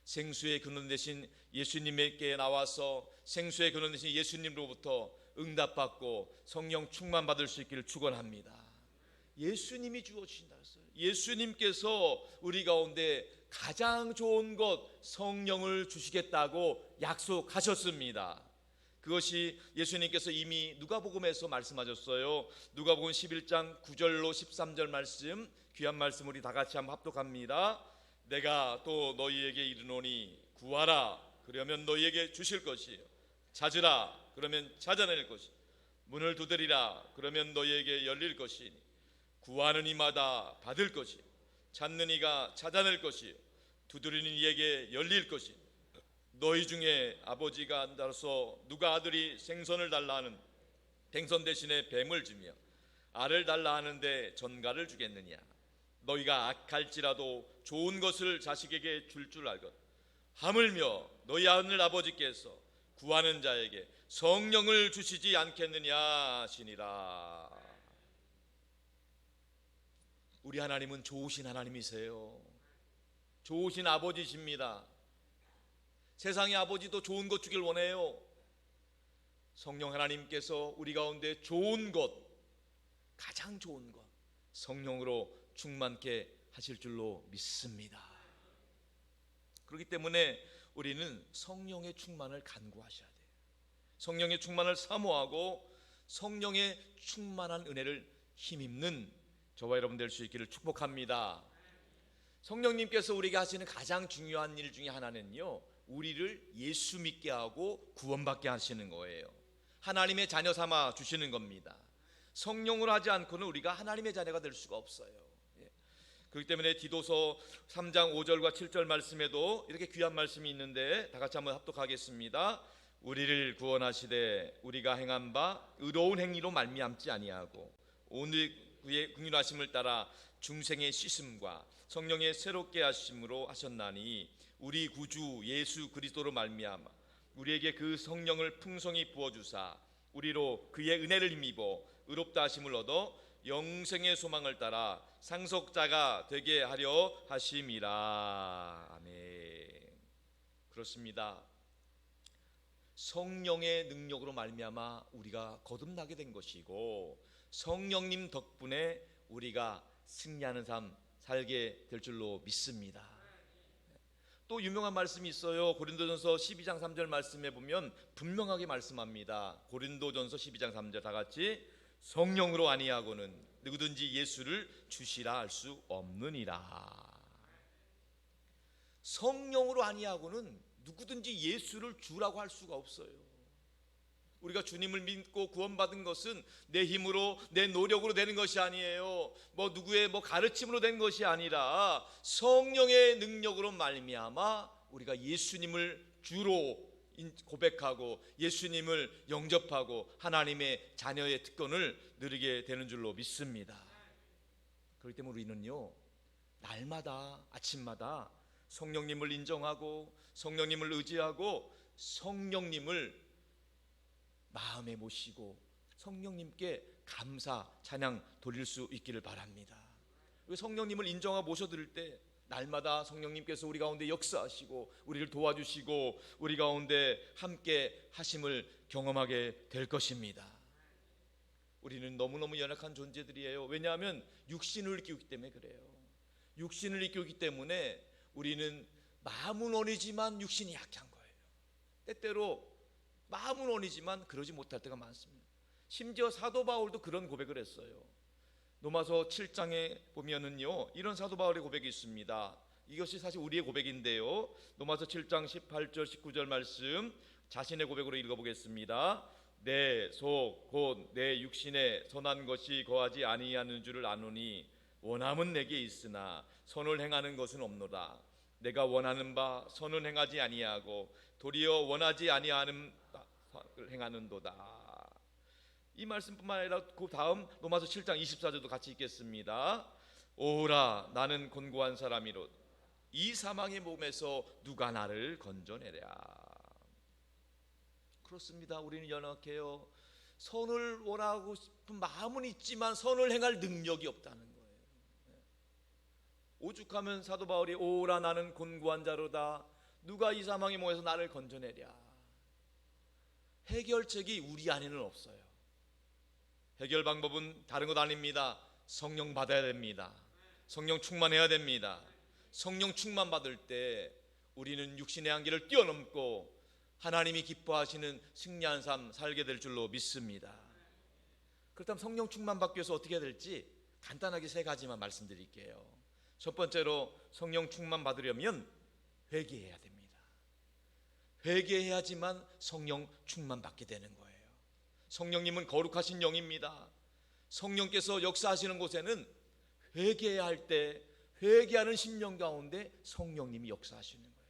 생수의 근원 되신 예수님께 나와서 생수의 근원 되신 예수님으로부터 응답받고 성령 충만 받을 수 있기를 축원합니다. 예수님이 주어주신다 했어요. 예수님께서 우리 가운데 가장 좋은 것 성령을 주시겠다고 약속하셨습니다. 그것이 예수님께서 이미 누가복음에서 말씀하셨어요. 누가복음 11장 9절로 13절 말씀, 귀한 말씀 우리 다 같이 한번 합독합니다. 내가 또 너희에게 이르노니 구하라 그러면 너희에게 주실 것이요 찾으라 그러면 찾아낼 것이 문을 두드리라 그러면 너희에게 열릴 것이니 구하는 이마다 받을 것이요 찾는 이가 찾아낼 것이요 두드리는 이에게 열릴 것이니 너희 중에 아버지가 안다서 누가 아들이 생선을 달라 하는 생선 대신에 뱀을 주며 알을 달라 하는데 전갈을 주겠느냐. 너희가 악할지라도 좋은 것을 자식에게 줄 알것 하물며 너희 하늘 아버지께서 구하는 자에게 성령을 주시지 않겠느냐 하시니라. 우리 하나님은 좋으신 하나님이세요. 좋으신 아버지십니다. 세상의 아버지도 좋은 것 주길 원해요. 성령 하나님께서 우리 가운데 좋은 것, 가장 좋은 것 성령으로 충만케 하실 줄로 믿습니다. 그렇기 때문에 우리는 성령의 충만을 간구하셔야 돼요. 성령의 충만을 사모하고 성령의 충만한 은혜를 힘입는 저와 여러분 될 수 있기를 축복합니다. 성령님께서 우리에게 하시는 가장 중요한 일 중에 하나는요, 우리를 예수 믿게 하고 구원받게 하시는 거예요. 하나님의 자녀 삼아 주시는 겁니다. 성령으로 하지 않고는 우리가 하나님의 자녀가 될 수가 없어요. 그렇기 때문에 디도서 3장 5절과 7절 말씀에도 이렇게 귀한 말씀이 있는데 다 같이 한번 합독하겠습니다. 우리를 구원하시되 우리가 행한 바 의로운 행위로 말미암지 아니하고 오늘 그의 긍휼하심을 따라 중생의 씻음과 성령의 새롭게 하심으로 하셨나니 우리 구주 예수 그리스도로 말미암아 우리에게 그 성령을 풍성히 부어주사 우리로 그의 은혜를 힘입어 의롭다 하심을 얻어 영생의 소망을 따라 상속자가 되게 하려 하심이라. 아멘. 그렇습니다. 성령의 능력으로 말미암아 우리가 거듭나게 된 것이고 성령님 덕분에 우리가 승리하는 삶 살게 될 줄로 믿습니다. 또 유명한 말씀이 있어요. 고린도전서 12장 3절 말씀에 보면 분명하게 말씀합니다. 고린도전서 12장 3절 다 같이 성령으로 아니하고는 누구든지 예수를 주시라 할 수 없느니라. 성령으로 아니하고는 누구든지 예수를 주라고 할 수가 없어요. 우리가 주님을 믿고 구원받은 것은 내 힘으로 내 노력으로 되는 것이 아니에요. 누구의 가르침으로 된 것이 아니라 성령의 능력으로 말미암아 우리가 예수님을 주로 고백하고 예수님을 영접하고 하나님의 자녀의 특권을 누리게 되는 줄로 믿습니다. 그렇기 때문에 우리는요, 날마다 아침마다 성령님을 인정하고 성령님을 의지하고 성령님을 마음에 모시고 성령님께 감사 찬양 돌릴 수 있기를 바랍니다. 성령님을 인정하고 모셔드릴 때 날마다 성령님께서 우리 가운데 역사하시고 우리를 도와주시고 우리 가운데 함께 하심을 경험하게 될 것입니다. 우리는 너무너무 연약한 존재들이에요. 왜냐하면 육신을 이끌기 때문에 그래요. 육신을 이끌기 때문에 우리는 마음은 원이지만 육신이 약한 거예요. 때때로 마음은 원이지만 그러지 못할 때가 많습니다. 심지어 사도 바울도 그런 고백을 했어요. 로마서 7장에 보면은요, 이런 사도 바울의 고백이 있습니다. 이것이 사실 우리의 고백인데요. 로마서 7장 18절 19절 말씀 자신의 고백으로 읽어보겠습니다. 내 속 곧 내 육신에 선한 것이 거하지 아니하는 줄을 아노니 원함은 내게 있으나 선을 행하는 것은 없노라. 내가 원하는 바 선은 행하지 아니하고 도리어 원하지 아니하는 바를 행하는도다. 이 말씀뿐만 아니라 그 다음 로마서 7장 24절도 같이 읽겠습니다. 오라 나는 곤고한 사람이로 이 사망의 몸에서 누가 나를 건져내랴. 그렇습니다. 우리는 연약해요. 선을 원하고 싶은 마음은 있지만 선을 행할 능력이 없다는 거예요. 오죽하면 사도 바울이 오라 나는 곤고한 자로다. 누가 이 사망의 몸에서 나를 건져내랴. 해결책이 우리 안에는 없어요. 해결 방법은 다른 것 아닙니다. 성령 받아야 됩니다. 성령 충만해야 됩니다. 성령 충만 받을 때 우리는 육신의 한계를 뛰어넘고 하나님이 기뻐하시는 승리한 삶 살게 될 줄로 믿습니다. 그렇다면 성령 충만 받기 위해서 어떻게 해야 될지 간단하게 세 가지만 말씀드릴게요. 첫 번째로 성령 충만 받으려면 회개해야 됩니다. 회개해야지만 성령 충만 받게 되는 거예요. 성령님은 거룩하신 영입니다. 성령께서 역사하시는 곳에는 회개해야 할 때 회개하는 심령 가운데 성령님이 역사하시는 거예요.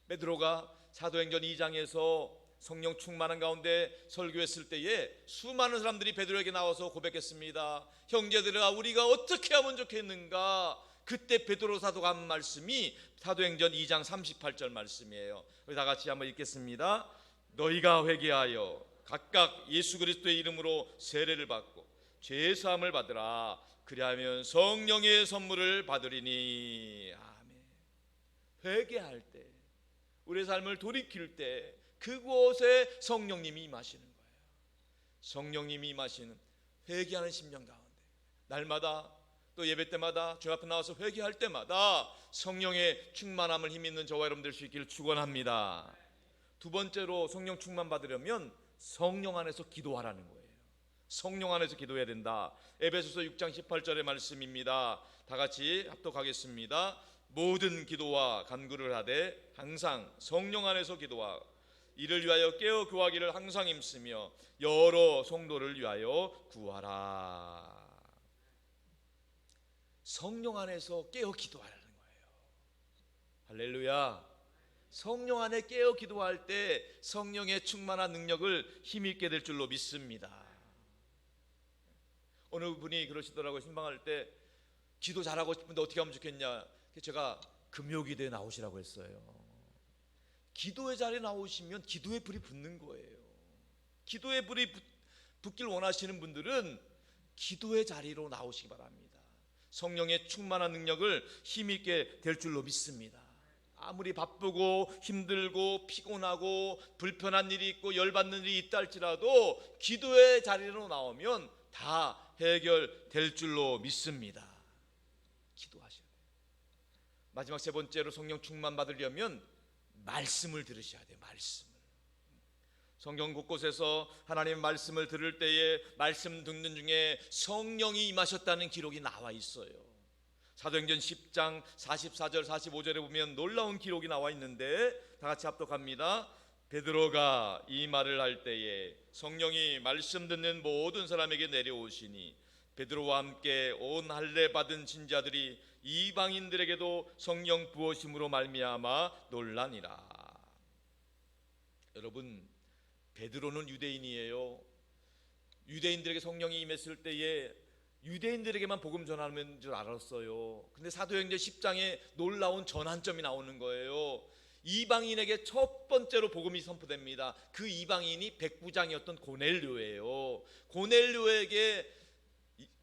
베드로가 사도행전 2장에서 성령 충만한 가운데 설교했을 때에 수많은 사람들이 베드로에게 나와서 고백했습니다. 형제들아 우리가 어떻게 하면 좋겠는가. 그때 베드로 사도가 한 말씀이 사도행전 2장 38절 말씀이에요. 우리 다 같이 한번 읽겠습니다. 너희가 회개하여 각각 예수 그리스도의 이름으로 세례를 받고 죄 사함을 받으라. 그리하면 성령의 선물을 받으리니. 아멘. 회개할 때 우리의 삶을 돌이킬 때 그곳에 성령님이 임하시는 거예요. 성령님이 임하시는 회개하는 심령 가운데 날마다 또 예배 때마다 주 앞에 나와서 회개할 때마다 성령의 충만함을 힘있는 저와 여러분 될 수 있기를 축원합니다. 두 번째로 성령 충만 받으려면 성령 안에서 기도하라는 거예요. 성령 안에서 기도해야 된다. 에베소서 6장 18절의 말씀입니다. 다 같이 합독하겠습니다. 모든 기도와 간구를 하되 항상 성령 안에서 기도하 이를 위하여 깨어 구하기를 항상 힘쓰며 여러 성도를 위하여 구하라. 성령 안에서 깨어 기도하라는 거예요. 할렐루야. 성령 안에 깨어 기도할 때 성령의 충만한 능력을 힘있게 될 줄로 믿습니다. 어느 분이 그러시더라고요. 신방할 때 기도 잘하고 싶은데 어떻게 하면 좋겠냐. 제가 금요기도에 나오시라고 했어요. 기도의 자리에 나오시면 기도의 불이 붙는 거예요. 기도의 불이 붙길 원하시는 분들은 기도의 자리로 나오시기 바랍니다. 성령의 충만한 능력을 힘있게 될 줄로 믿습니다. 아무리 바쁘고 힘들고 피곤하고 불편한 일이 있고 열받는 일이 있다 할지라도 기도의 자리로 나오면 다 해결될 줄로 믿습니다. 기도하셔야 돼요. 마지막 세 번째로 성령 충만 받으려면 말씀을 들으셔야 돼요. 말씀을. 성경 곳곳에서 하나님의 말씀을 들을 때에 말씀 듣는 중에 성령이 임하셨다는 기록이 나와 있어요. 사도행전 10장 44절 45절에 보면 놀라운 기록이 나와 있는데 다 같이 합독합니다. 베드로가 이 말을 할 때에 성령이 말씀 듣는 모든 사람에게 내려오시니 베드로와 함께 온 할례 받은 진자들이 이방인들에게도 성령 부어심으로 말미암아 놀라니라. 여러분, 베드로는 유대인이에요. 유대인들에게 성령이 임했을 때에 유대인들에게만 복음 전하는 줄 알았어요. 근데 사도행전 10장에 놀라운 전환점이 나오는 거예요. 이방인에게 첫 번째로 복음이 선포됩니다. 그 이방인이 백부장이었던 고넬료예요. 고넬료에게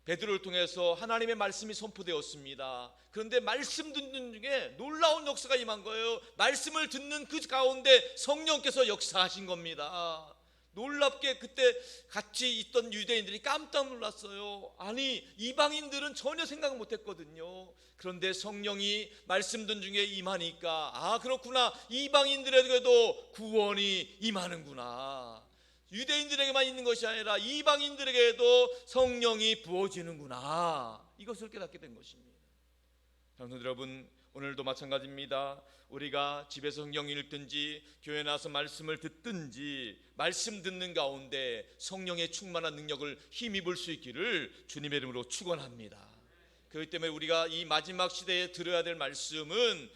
베드로를 통해서 하나님의 말씀이 선포되었습니다. 그런데 말씀 듣는 중에 놀라운 역사가 임한 거예요. 말씀을 듣는 그 가운데 성령께서 역사하신 겁니다. 놀랍게 그때 같이 있던 유대인들이 깜짝 놀랐어요. 아니, 이방인들은 전혀 생각 못했거든요. 그런데 성령이 말씀 듣는 중에 임하니까 아, 그렇구나, 이방인들에게도 구원이 임하는구나. 유대인들에게만 있는 것이 아니라 이방인들에게도 성령이 부어지는구나. 이것을 깨닫게 된 것입니다. 성도 여러분, 오늘도 마찬가지입니다. 우리가 집에서 성경 읽든지 교회 나와서 말씀을 듣든지 말씀 듣는 가운데 성령의 충만한 능력을 힘입을 수 있기를 주님의 이름으로 축원합니다. 그렇기 때문에 우리가 이 마지막 시대에 들어야 될 말씀은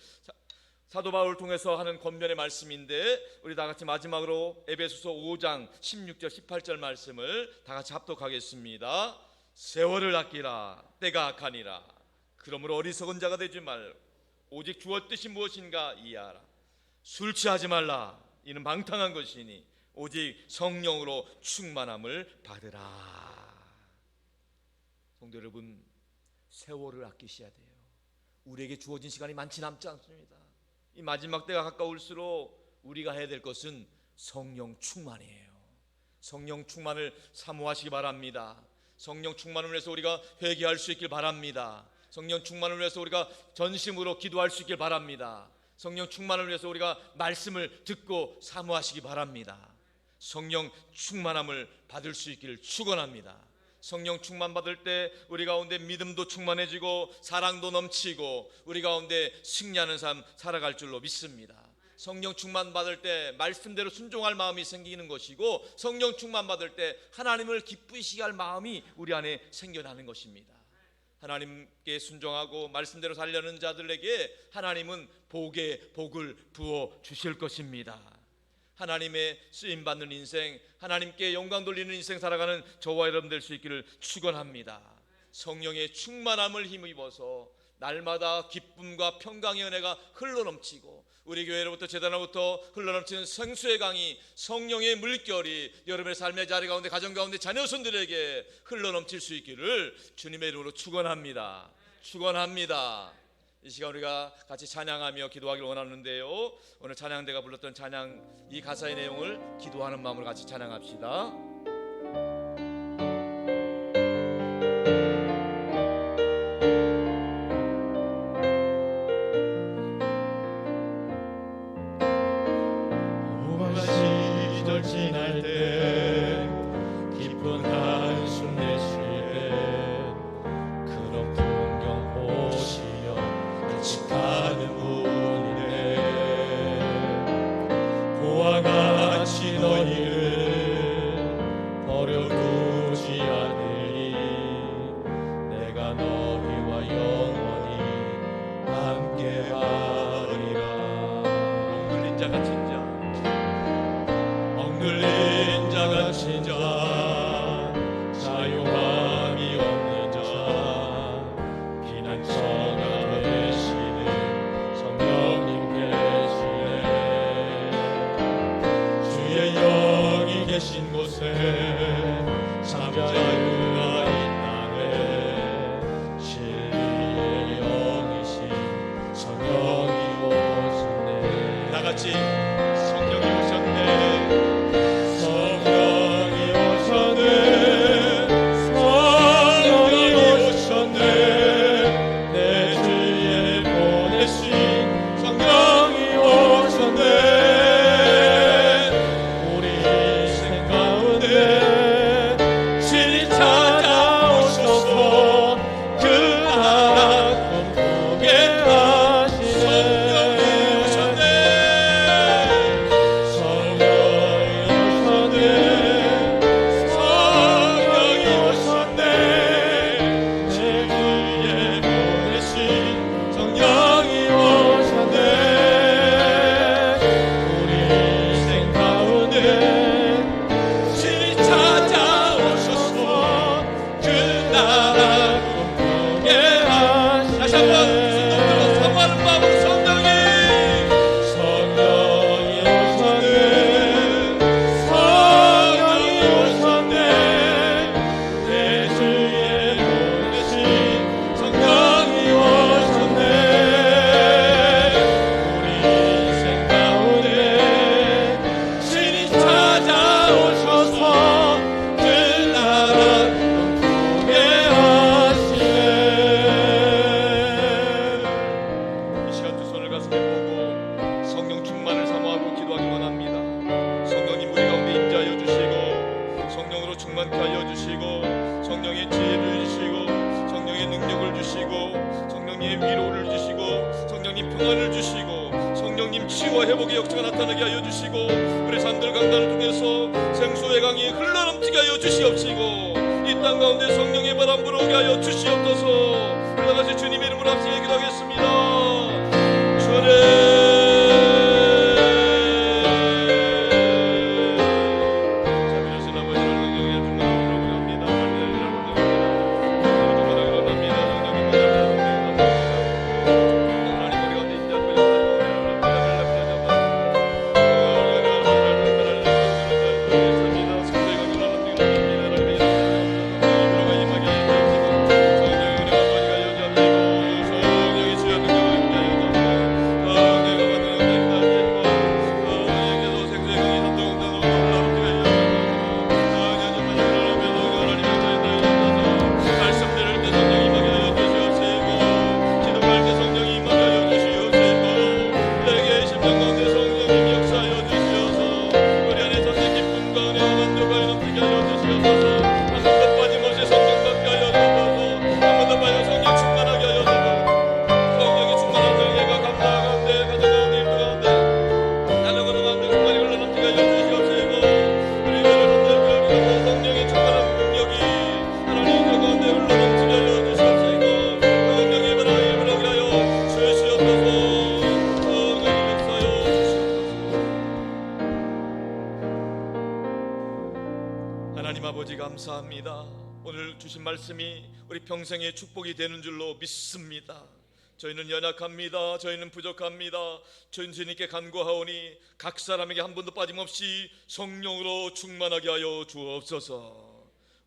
사도 바울을 통해서 하는 권면의 말씀인데, 우리 다 같이 마지막으로 에베소서 5장 16절 18절 말씀을 다 같이 합독하겠습니다. 세월을 아끼라, 때가 악하니라. 그러므로 어리석은 자가 되지 말고 오직 주의 뜻이 무엇인가 이해하라. 술 취하지 말라, 이는 방탕한 것이니 오직 성령으로 충만함을 받으라. 성도 여러분, 세월을 아끼셔야 돼요. 우리에게 주어진 시간이 많지 남지 않습니다. 이 마지막 때가 가까울수록 우리가 해야 될 것은 성령 충만이에요. 성령 충만을 사모하시기 바랍니다. 성령 충만을 위해서 우리가 회개할 수 있길 바랍니다. 성령 충만을 위해서 우리가 전심으로 기도할 수 있길 바랍니다. 성령 충만을 위해서 우리가 말씀을 듣고 사모하시기 바랍니다. 성령 충만함을 받을 수 있기를 축원합니다. 성령 충만 받을 때 우리 가운데 믿음도 충만해지고 사랑도 넘치고 우리 가운데 승리하는 삶 살아갈 줄로 믿습니다. 성령 충만 받을 때 말씀대로 순종할 마음이 생기는 것이고, 성령 충만 받을 때 하나님을 기쁘시게 할 마음이 우리 안에 생겨나는 것입니다. 하나님께 순종하고 말씀대로 살려는 자들에게 하나님은 복에 복을 부어 주실 것입니다. 하나님의 쓰임받는 인생, 하나님께 영광 돌리는 인생 살아가는 저와 여러분 될 수 있기를 축원합니다. 성령의 충만함을 힘입어서 날마다 기쁨과 평강의 은혜가 흘러넘치고 우리 교회로부터 재단으로부터 흘러넘치는 생수의 강이, 성령의 물결이 여러분의 삶의 자리 가운데, 가정 가운데 자녀손들에게 흘러넘칠 수 있기를 주님의 이름으로 축원합니다. 축원합니다. 이 시간 우리가 같이 찬양하며 기도하기를 원하는데요, 오늘 찬양대가 불렀던 찬양 이 가사의 내용을 기도하는 마음으로 같이 찬양합시다. 세월 지날 때 깊은 한숨 내쉴 때 그런 풍경 보시며 같이 가는 분이네. 보와 같이 너희를 버려두지 않으리. 내가 너희와 영원히 함께하리라. 억눌린 자 갇힌 자, 억눌린 자 갇힌 자, 자유함이 없는 자, 피난처가 되시는 성령님 계시네. 주의 영이 계신 곳에 잠자유가 있나네. 진리의 영이신 성령이 오셨네. 나같이 성령이 오셨네. 성령이 오셨네. 성령이 오셨네. 내 주위에 보내신 성령이 오셨네. 우리 인생 가운데 신이 찾아오셔서 그 나라 꿈꾸게 하시네. 성령이 오셨네. 성령이 오셨네. 내 주위에 보내신 성령이 오셨네. 우리 인생 가운데 신이 찾아오셔서 그 나라 꿈꾸게 하시네. 다시 한번 순종으로 사모하는 마음으로 성령이 오셨네. 성령이 오셨네. 내 주위에 보내신 성령이 오셨네. 우리 인생 가운데 신이 찾아오셔서 그 나라 꿈꾸게 하시네. 이 시간 두 손을 가슴에 보고 성령 충만을 사모하고 기도하기 원합니다. 성령님 우리 가운데 임재하여 주시고 성령으로 충만케 하여 주시고 성령의 지혜를 주시고 성령의 능력을 주시고 성령의 위로를 주시고 성령님 평안을 주시고 성령님 치유와 회복의 역사가 나타나게 하여 주시고 우리 산들 강단을 통해서 생수의 강이 흘러넘치게 하여 주시옵시고 이 땅 가운데 성령의 바람 불어오게 하여 주시옵소서. 우리 같이 주님의 이름으로 합심해 기도하겠습니다. 주님 하나님 아버지 감사합니다. 오늘 주신 말씀이 우리 평생의 축복이 되는 줄로 믿습니다. 저희는 연약합니다. 저희는 부족합니다. 주님께 간구하오니 각 사람에게 한 번도 빠짐없이 성령으로 충만하게 하여 주옵소서.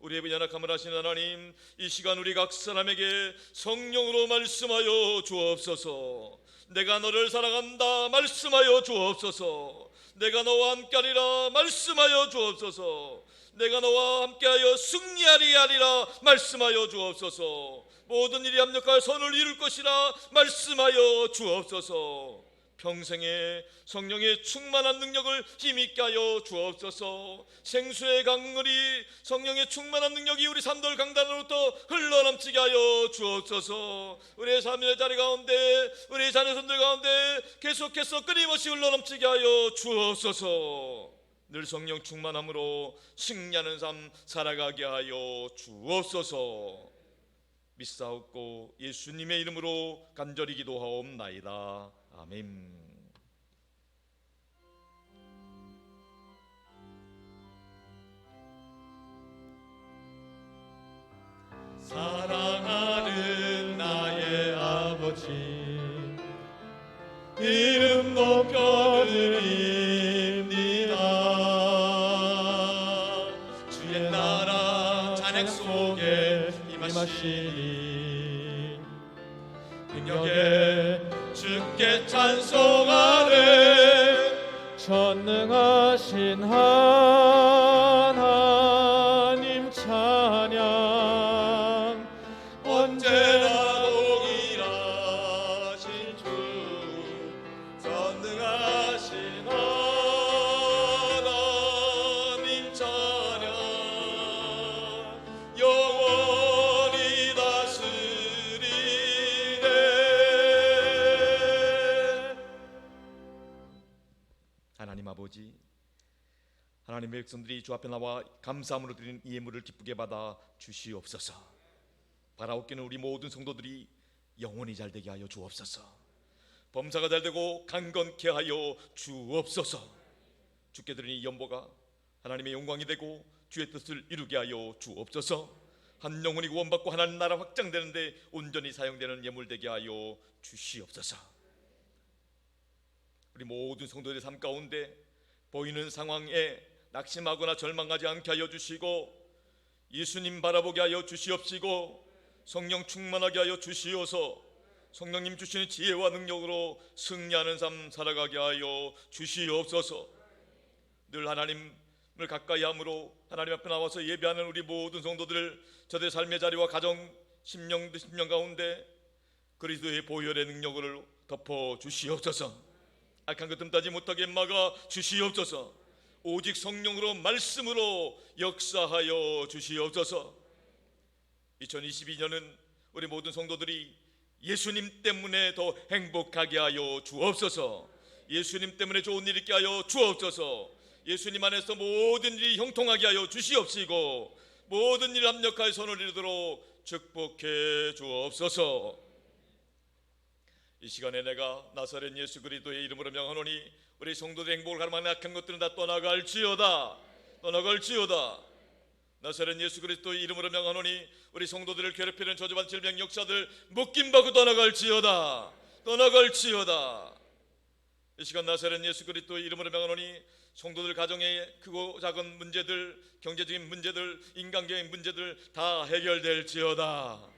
우리의 연약함을 아시는 하나님, 이 시간 우리 각 사람에게 성령으로 말씀하여 주옵소서. 내가 너를 사랑한다 말씀하여 주옵소서. 내가 너와 함께하리라 말씀하여 주옵소서. 내가 너와 함께하여 승리하리라 말씀하여 주옵소서. 모든 일이 합력하여 선을 이룰 것이라 말씀하여 주옵소서. 평생에 성령의 충만한 능력을 힘있게 하여 주옵소서. 생수의 강물이 성령의 충만한 능력이 우리 산돌 강단으로부터 흘러넘치게 하여 주옵소서. 우리의 삶의 자리 가운데 우리 자녀손들 가운데 계속해서 끊임없이 흘러넘치게 하여 주옵소서. 늘 성령 충만함으로 승리하는 삶 살아가게 하여 주옵소서. 믿사옵고 예수님의 이름으로 간절히 기도하옵나이다. 아멘. 사랑하는 나의 아버지, 이름 높여드립니다. 주의 나라 잔액 속에 임하시니 능력에 주께 찬송하네. 전능하신 하나님 찬양. 언제나 동일하신 주, 전능하신 하나님 찬양. 영원히 다스리네. 하나님 아버지, 하나님의 백성들이 주 앞에 나와 감사함으로 드리는 이 예물을 기쁘게 받아 주시옵소서. 바라옵기는 우리 모든 성도들이 영원히 잘되게 하여 주옵소서. 범사가 잘되고 강건케 하여 주옵소서. 주께 드리는 이 연보가 하나님의 영광이 되고 주의 뜻을 이루게 하여 주옵소서. 한 영혼이 구원받고 하나님 나라 확장되는데 온전히 사용되는 예물 되게 하여 주시옵소서. 우리 모든 성도들의 삶 가운데 보이는 상황에 낙심하거나 절망하지 않게 하여 주시고, 예수님 바라보게 하여 주시옵시고, 성령 충만하게 하여 주시어서 성령님 주시는 지혜와 능력으로 승리하는 삶 살아가게 하여 주시옵소서. 늘 하나님을 가까이 함으로 하나님 앞에 나와서 예배하는 우리 모든 성도들을 저들의 삶의 자리와 가정, 심령 가운데 그리스도의 보혈의 능력을 덮어 주시옵소서. 악한 것 흠따지 못하게 막아 주시옵소서. 오직 성령으로 말씀으로 역사하여 주시옵소서. 2022년은 우리 모든 성도들이 예수님 때문에 더 행복하게 하여 주옵소서. 예수님 때문에 좋은 일 있게 하여 주옵소서. 예수님 안에서 모든 일이 형통하게 하여 주시옵시고, 모든 일 합력하여 선을 이루도록 축복해 주옵소서. 이 시간에 내가 나사렛 예수 그리스도의 이름으로 명하노니 우리 성도들의 행복을 가름하는 악한 것들은 다 떠나갈지어다. 나사렛 예수 그리스도의 이름으로 명하노니 우리 성도들을 괴롭히는 저주받은 질병 역사들 묶임받고 떠나갈지어다. 이 시간 나사렛 예수 그리스도의 이름으로 명하노니 성도들 가정의 크고 작은 문제들, 경제적인 문제들, 인간적인 문제들 다 해결될지어다.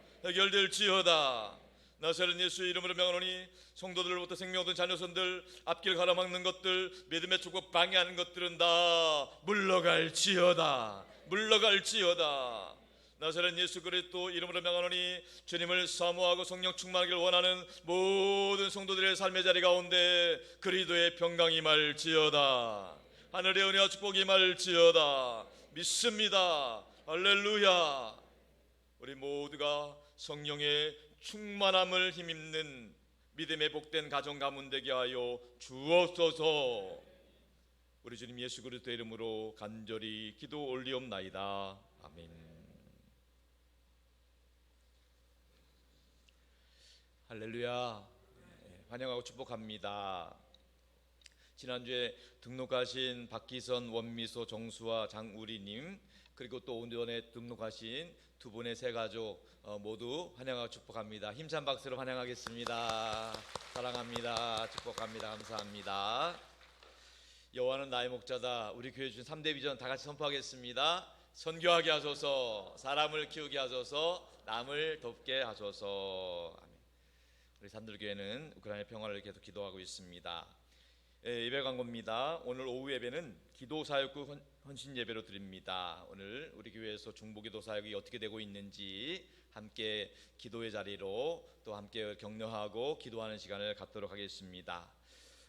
나사렛 예수 이름으로 명하노니 성도들로부터 생명 얻은 자녀손들 앞길 가로막는 것들, 믿음의 축복 방해하는 것들은 다 물러갈지어다. 나사렛 예수 그리스도 이름으로 명하노니 주님을 사모하고 성령 충만하기를 원하는 모든 성도들의 삶의 자리 가운데 그리스도의 평강이 임할지어다. 하늘의 은혜와 축복이 임할지어다. 믿습니다. 할렐루야. 우리 모두가 성령의 충만함을 힘입는 믿음의 복된 가정 가문 되게 하여 주옵소서. 우리 주님 예수 그리스도의 이름으로 간절히 기도 올리옵나이다. 아멘. 할렐루야. 환영하고 축복합니다. 지난주에 등록하신 박기선, 원미소, 정수와 장우리님, 그리고 또 오전에 등록하신 두 분의 새 가족 모두 환영하고 축복합니다. 힘찬 박수로 환영하겠습니다. 사랑합니다. 축복합니다. 감사합니다. 여호와는 나의 목자다. 우리 교회 주신 3대 비전 다 같이 선포하겠습니다. 선교하게 하소서, 사람을 키우게 하소서, 남을 돕게 하소서. 아멘. 우리 산들교회는 우크라이나 평화를 계속 기도하고 있습니다. 예배 광고입니다. 오늘 오후 예배는 기도사역구 헌신 예배로 드립니다. 오늘 우리 교회에서 중보기도 사역이 어떻게 되고 있는지 함께 기도의 자리로 또 함께 격려하고 기도하는 시간을 갖도록 하겠습니다.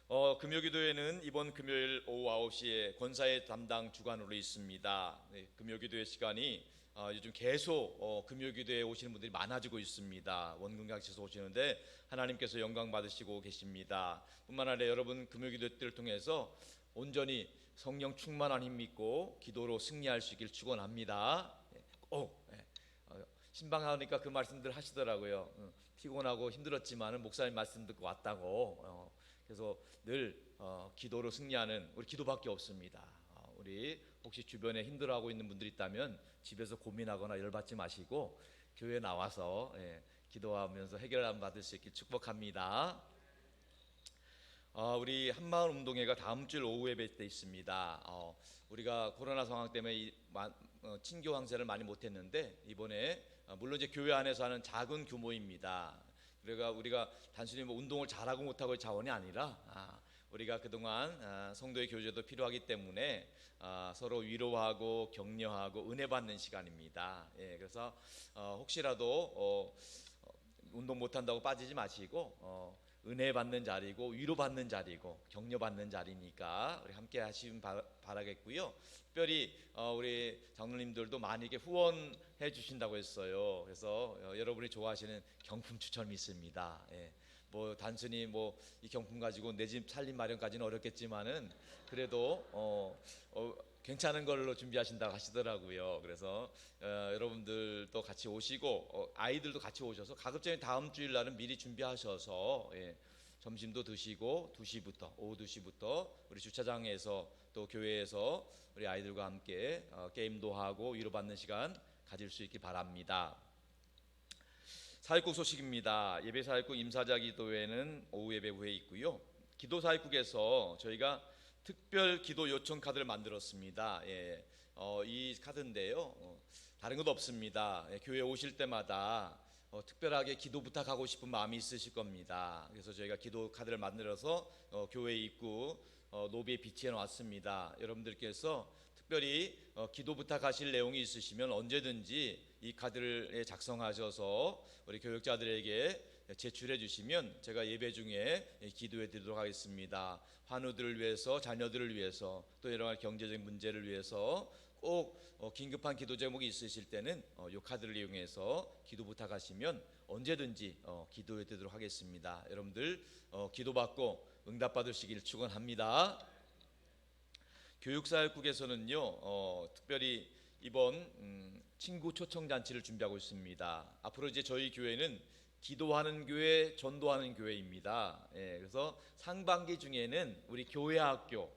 금요기도회는 이번 금요일 오후 9시에 권사의 담당 주관으로 있습니다. 금요기도회 시간이 요즘 계속 금요기도회에 오시는 분들이 많아지고 있습니다. 원근각에서 오시는데 하나님께서 영광 받으시고 계십니다. 뿐만 아니라 여러분 금요기도 때를 통해서 온전히 성령 충만한 힘 믿고 기도로 승리할 수 있길 축원합니다. 신방하니까 그 말씀들 하시더라고요. 피곤하고 힘들었지만은 목사님 말씀 듣고 왔다고. 그래서 늘 기도로 승리하는 우리 기도밖에 없습니다. 우리 혹시 주변에 힘들어하고 있는 분들이 있다면 집에서 고민하거나 열받지 마시고 교회 나와서 기도하면서 해결함 받을 수 있길 축복합니다. 우리 한마을 운동회가 다음 주 오후 예배 때 있습니다. 우리가 코로나 상황 때문에 친교 황세를 많이 못했는데 이번에 물론 이제 교회 안에서 하는 작은 규모입니다. 그러니까 우리가 단순히 운동을 잘하고 못하고의 차원이 아니라 우리가 그동안 성도의 교제도 필요하기 때문에 서로 위로하고 격려하고 은혜 받는 시간입니다. 그래서 혹시라도 운동 못한다고 빠지지 마시고 은혜 받는 자리고 위로 받는 자리고 격려 받는 자리니까 우리 함께 하시면 바라겠고요. 특별히 우리 장로님들도 많이 이렇게 후원해 주신다고 했어요. 그래서 여러분이 좋아하시는 경품 추첨이 있습니다. 뭐 단순히 이 경품 가지고 내 집 살림 마련까지는 어렵겠지만은 그래도 괜찮은 걸로 준비하신다고 하시더라고요. 그래서 여러분들도 같이 오시고 아이들도 같이 오셔서 가급적이면 다음 주일 날은 미리 준비하셔서 점심도 드시고 2시부터 오후 2시부터 우리 주차장에서 또 교회에서 우리 아이들과 함께 게임도 하고 위로받는 시간 가질 수 있기 바랍니다. 사역국 소식입니다. 예배 사역국 임사자 기도회는 오후 예배 후에 있고요. 기도 사역국에서 저희가 특별 기도 요청 카드를 만들었습니다. 이 카드인데요. 다른 것 없습니다. 교회 오실 때마다 특별하게 기도 부탁하고 싶은 마음이 있으실 겁니다. 그래서 저희가 기도 카드를 만들어서 교회 입구 노비에 비치해 놨습니다. 여러분들께서 특별히 기도 부탁하실 내용이 있으시면 언제든지 이 카드를 작성하셔서 우리 교역자들에게 제출해 주시면 제가 예배 중에 기도해 드리도록 하겠습니다. 환우들을 위해서, 자녀들을 위해서, 또 여러 가지 경제적인 문제를 위해서 꼭 긴급한 기도 제목이 있으실 때는 이 카드를 이용해서 기도 부탁하시면 언제든지 기도해 드리도록 하겠습니다. 여러분들 기도받고 응답받으시길 축원합니다. 교육사역국에서는요 특별히 이번 친구 초청 잔치를 준비하고 있습니다. 앞으로 이제 저희 교회는 기도하는 교회, 전도하는 교회입니다. 그래서 상반기 중에는 우리 교회학교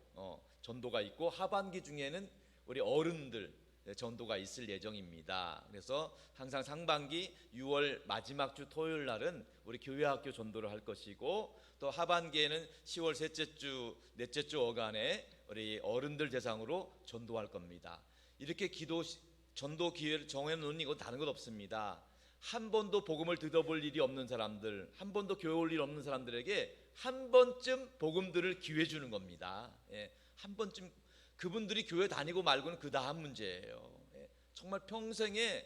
전도가 있고 하반기 중에는 우리 어른들 전도가 있을 예정입니다. 그래서 항상 상반기 6월 마지막 주 토요일 날은 우리 교회학교 전도를 할 것이고 또 하반기에는 10월 셋째 주, 넷째 주 어간에 우리 어른들 대상으로 전도할 겁니다. 이렇게 전도 기회를 정해놓은 이건 다른 것 없습니다. 한 번도 복음을 들어볼 일이 없는 사람들, 한 번도 교회 올 일 없는 사람들에게 한 번쯤 복음 들을 기회 주는 겁니다. 한 번쯤 그분들이 교회 다니고 말고는 그 다음 문제예요. 정말 평생에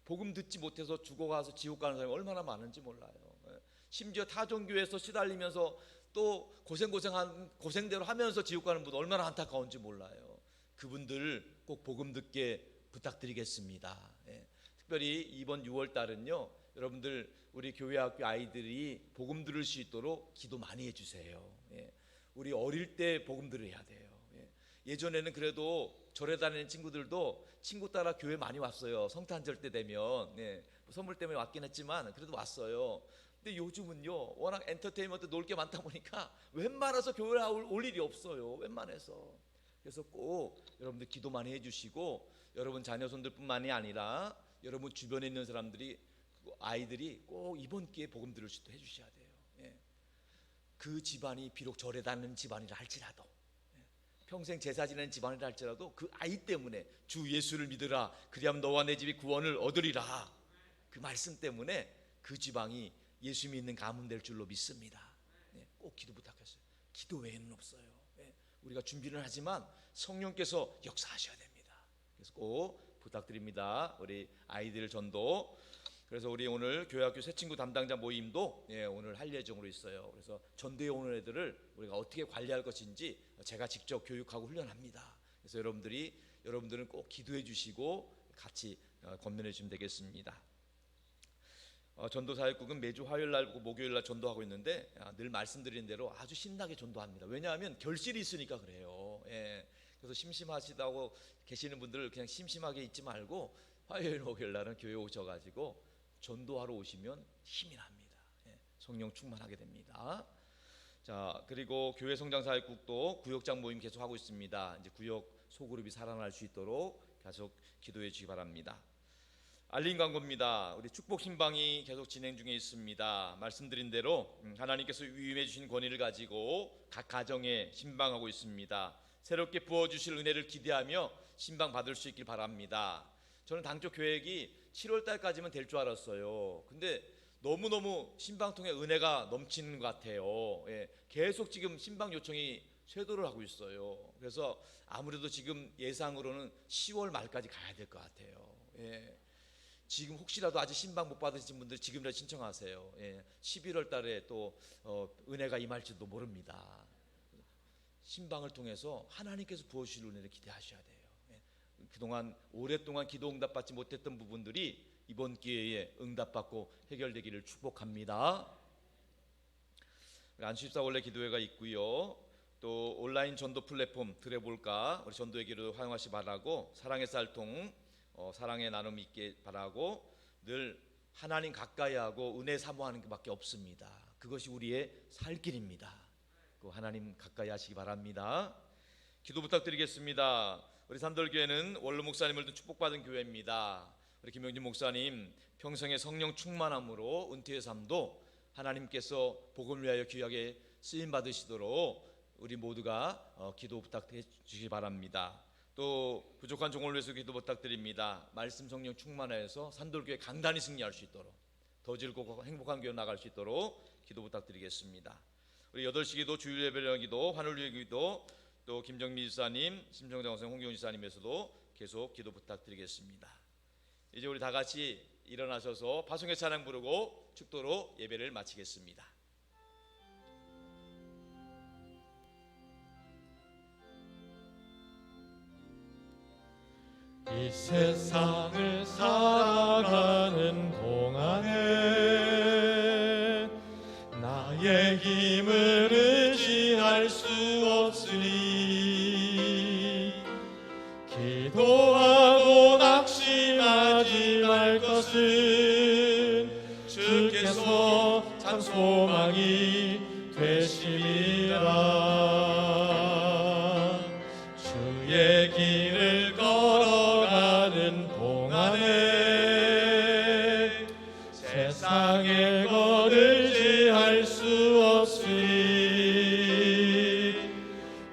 복음 듣지 못해서 죽어가서 지옥 가는 사람이 얼마나 많은지 몰라요. 심지어 타종교회에서 시달리면서 또 고생대로 하면서 지옥 가는 분 얼마나 안타까운지 몰라요. 그분들 꼭 복음 듣게 부탁드리겠습니다. 특별히 이번 6월 달은요 여러분들 우리 교회학교 아이들이 복음 들을 수 있도록 기도 많이 해주세요. 우리 어릴 때 복음 들어야 돼요. 예전에는 그래도 절에 다니는 친구들도 친구 따라 교회 많이 왔어요. 성탄절 때 되면 선물 때문에 왔긴 했지만 그래도 왔어요. 근데 요즘은요 워낙 엔터테인먼트 놀 게 많다 보니까 웬만해서 교회 올 일이 없어요. 웬만해서. 그래서 꼭 여러분들 기도 많이 해주시고 여러분 자녀손들뿐만이 아니라 여러분 주변에 있는 사람들이 아이들이 꼭 이번 기회에 복음 들을 수 있도록 해주셔야 돼요. 그 집안이 비록 절에 다니는 집안이라 할지라도 평생 제사 지내는 집안이라 할지라도 그 아이 때문에 주 예수를 믿으라 그리하면 너와 내 집이 구원을 얻으리라 그 말씀 때문에 그 지방이 예수 믿는 가문 될 줄로 믿습니다. 꼭 기도 부탁했어요. 기도 외에는 없어요. 우리가 준비는 하지만 성령께서 역사하셔야 됩니다. 그래서 꼭 부탁드립니다. 우리 아이들 전도 그래서 우리 오늘 교회학교 새 친구 담당자 모임도 오늘 할 예정으로 있어요. 그래서 전도에 오는 애들을 우리가 어떻게 관리할 것인지 제가 직접 교육하고 훈련합니다. 그래서 여러분들은 꼭 기도해 주시고 같이 건면해 주시면 되겠습니다. 전도사역국은 매주 화요일날 목요일날 전도하고 있는데 늘 말씀드린 대로 아주 신나게 전도합니다. 왜냐하면 결실이 있으니까 그래요. 그래서 심심하시다고 계시는 분들 그냥 심심하게 있지 말고 화요일 목요일날은 교회 오셔가지고 전도하러 오시면 힘이 납니다. 성령 충만하게 됩니다. 자, 그리고 교회 성장사역국도 구역장 모임 계속 하고 있습니다. 이제 구역 소그룹이 살아날 수 있도록 계속 기도해 주시기 바랍니다. 알림 광고입니다. 우리 축복 신방이 계속 진행 중에 있습니다. 말씀드린 대로 하나님께서 위임해 주신 권위를 가지고 각 가정에 신방하고 있습니다. 새롭게 부어 주실 은혜를 기대하며 신방 받을 수 있길 바랍니다. 저는 당초 계획이 7월 달까지면 될 줄 알았어요. 근데 너무너무 신방 통해 은혜가 넘치는 것 같아요. 계속 지금 신방 요청이 쇄도를 하고 있어요. 그래서 아무래도 지금 예상으로는 10월 말까지 가야 될 것 같아요. 지금 혹시라도 아직 신방 못 받으신 분들 지금이라도 신청하세요. 11월 달에 또 은혜가 임할지도 모릅니다. 신방을 통해서 하나님께서 부어주실 은혜를 기대하셔야 돼요. 그동안 오랫동안 기도 응답받지 못했던 부분들이 이번 기회에 응답받고 해결되기를 축복합니다. 안수24 원래 기도회가 있고요. 또 온라인 전도 플랫폼 드려볼까 우리 전도의 기로 활용하시 바라고 사랑의 쌀통 사랑의 나눔 있게 바라고 늘 하나님 가까이 하고 은혜 사모하는 것밖에 없습니다. 그것이 우리의 살 길입니다. 그 하나님 가까이 하시기 바랍니다. 기도 부탁드리겠습니다. 우리 산돌교회는 원로 목사님을 둔 축복받은 교회입니다. 우리 김영진 목사님 평생의 성령 충만함으로 은퇴의 삶도 하나님께서 복음을 위하여 귀하게 쓰임 받으시도록 우리 모두가 기도 부탁해 주시기 바랍니다. 또 부족한 종을 위해서 기도 부탁드립니다. 말씀 성령 충만해서 산돌교회 강단히 승리할 수 있도록 더 즐겁고 행복한 교회 나갈 수 있도록 기도 부탁드리겠습니다. 우리 8시 기도 주일 예배 기도 환울의 기도 또 김정미 지사님 심정장 선생 홍경훈 지사님에서도 계속 기도 부탁드리겠습니다. 이제 우리 다 같이 일어나셔서 파송의 찬양 부르고 축도로 예배를 마치겠습니다. 이 세상을 살아가는 동안에 나의 힘을 의지할 수 없으니 기도하고 낙심하지 말 것은 주께서 참 소망이 되심이라. 주의 길을 걸어가는 동안에 세상에 거들지 할 수 없으니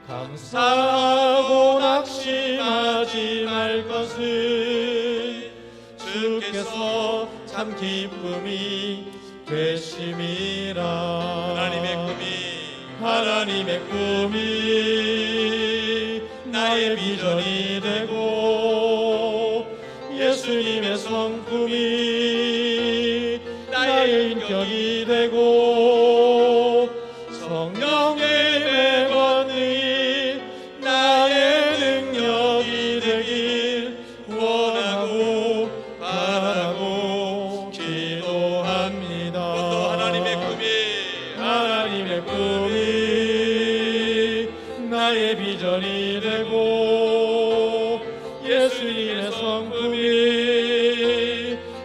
감사하고 낙심하지 말 것은 주께서 참 기쁨이 되심이라. 하나님의 꿈이 나의 비전이 되고 예수님의 성품이 나의 인격이 되고 성령의 매번이 나의 능력이 되길 원하고 바라고 기도합니다. 또 하나님의 꿈이 나의 비전이 되고 예수님의 성품이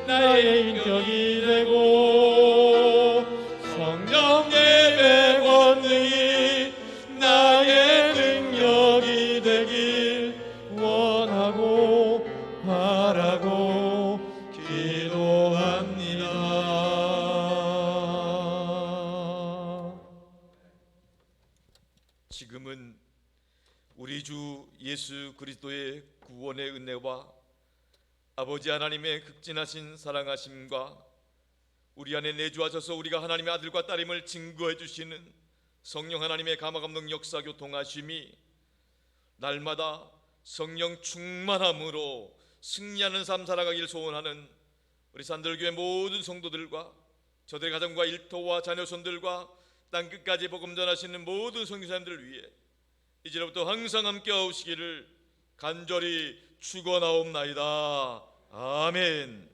나의 인격이 되고 성령의 백원능이 나의 능력이 되길 원하고 바라고 기도합니다. 지금은 우리 주 예수 그리스도의 구원의 은혜와 아버지 하나님의 극진하신 사랑하심과 우리 안에 내주하셔서 우리가 하나님의 아들과 딸임을 증거해 주시는 성령 하나님의 감화감동 역사 교통하심이 날마다 성령 충만함으로 승리하는 삶 살아가길 소원하는 우리 산들교회 모든 성도들과 저들의 가정과 일터와 자녀손들과 땅끝까지 복음 전하시는 모든 성교사님들을 위해 이제부터 항상 함께 하시기를 간절히 축원하옵나이다. 아멘.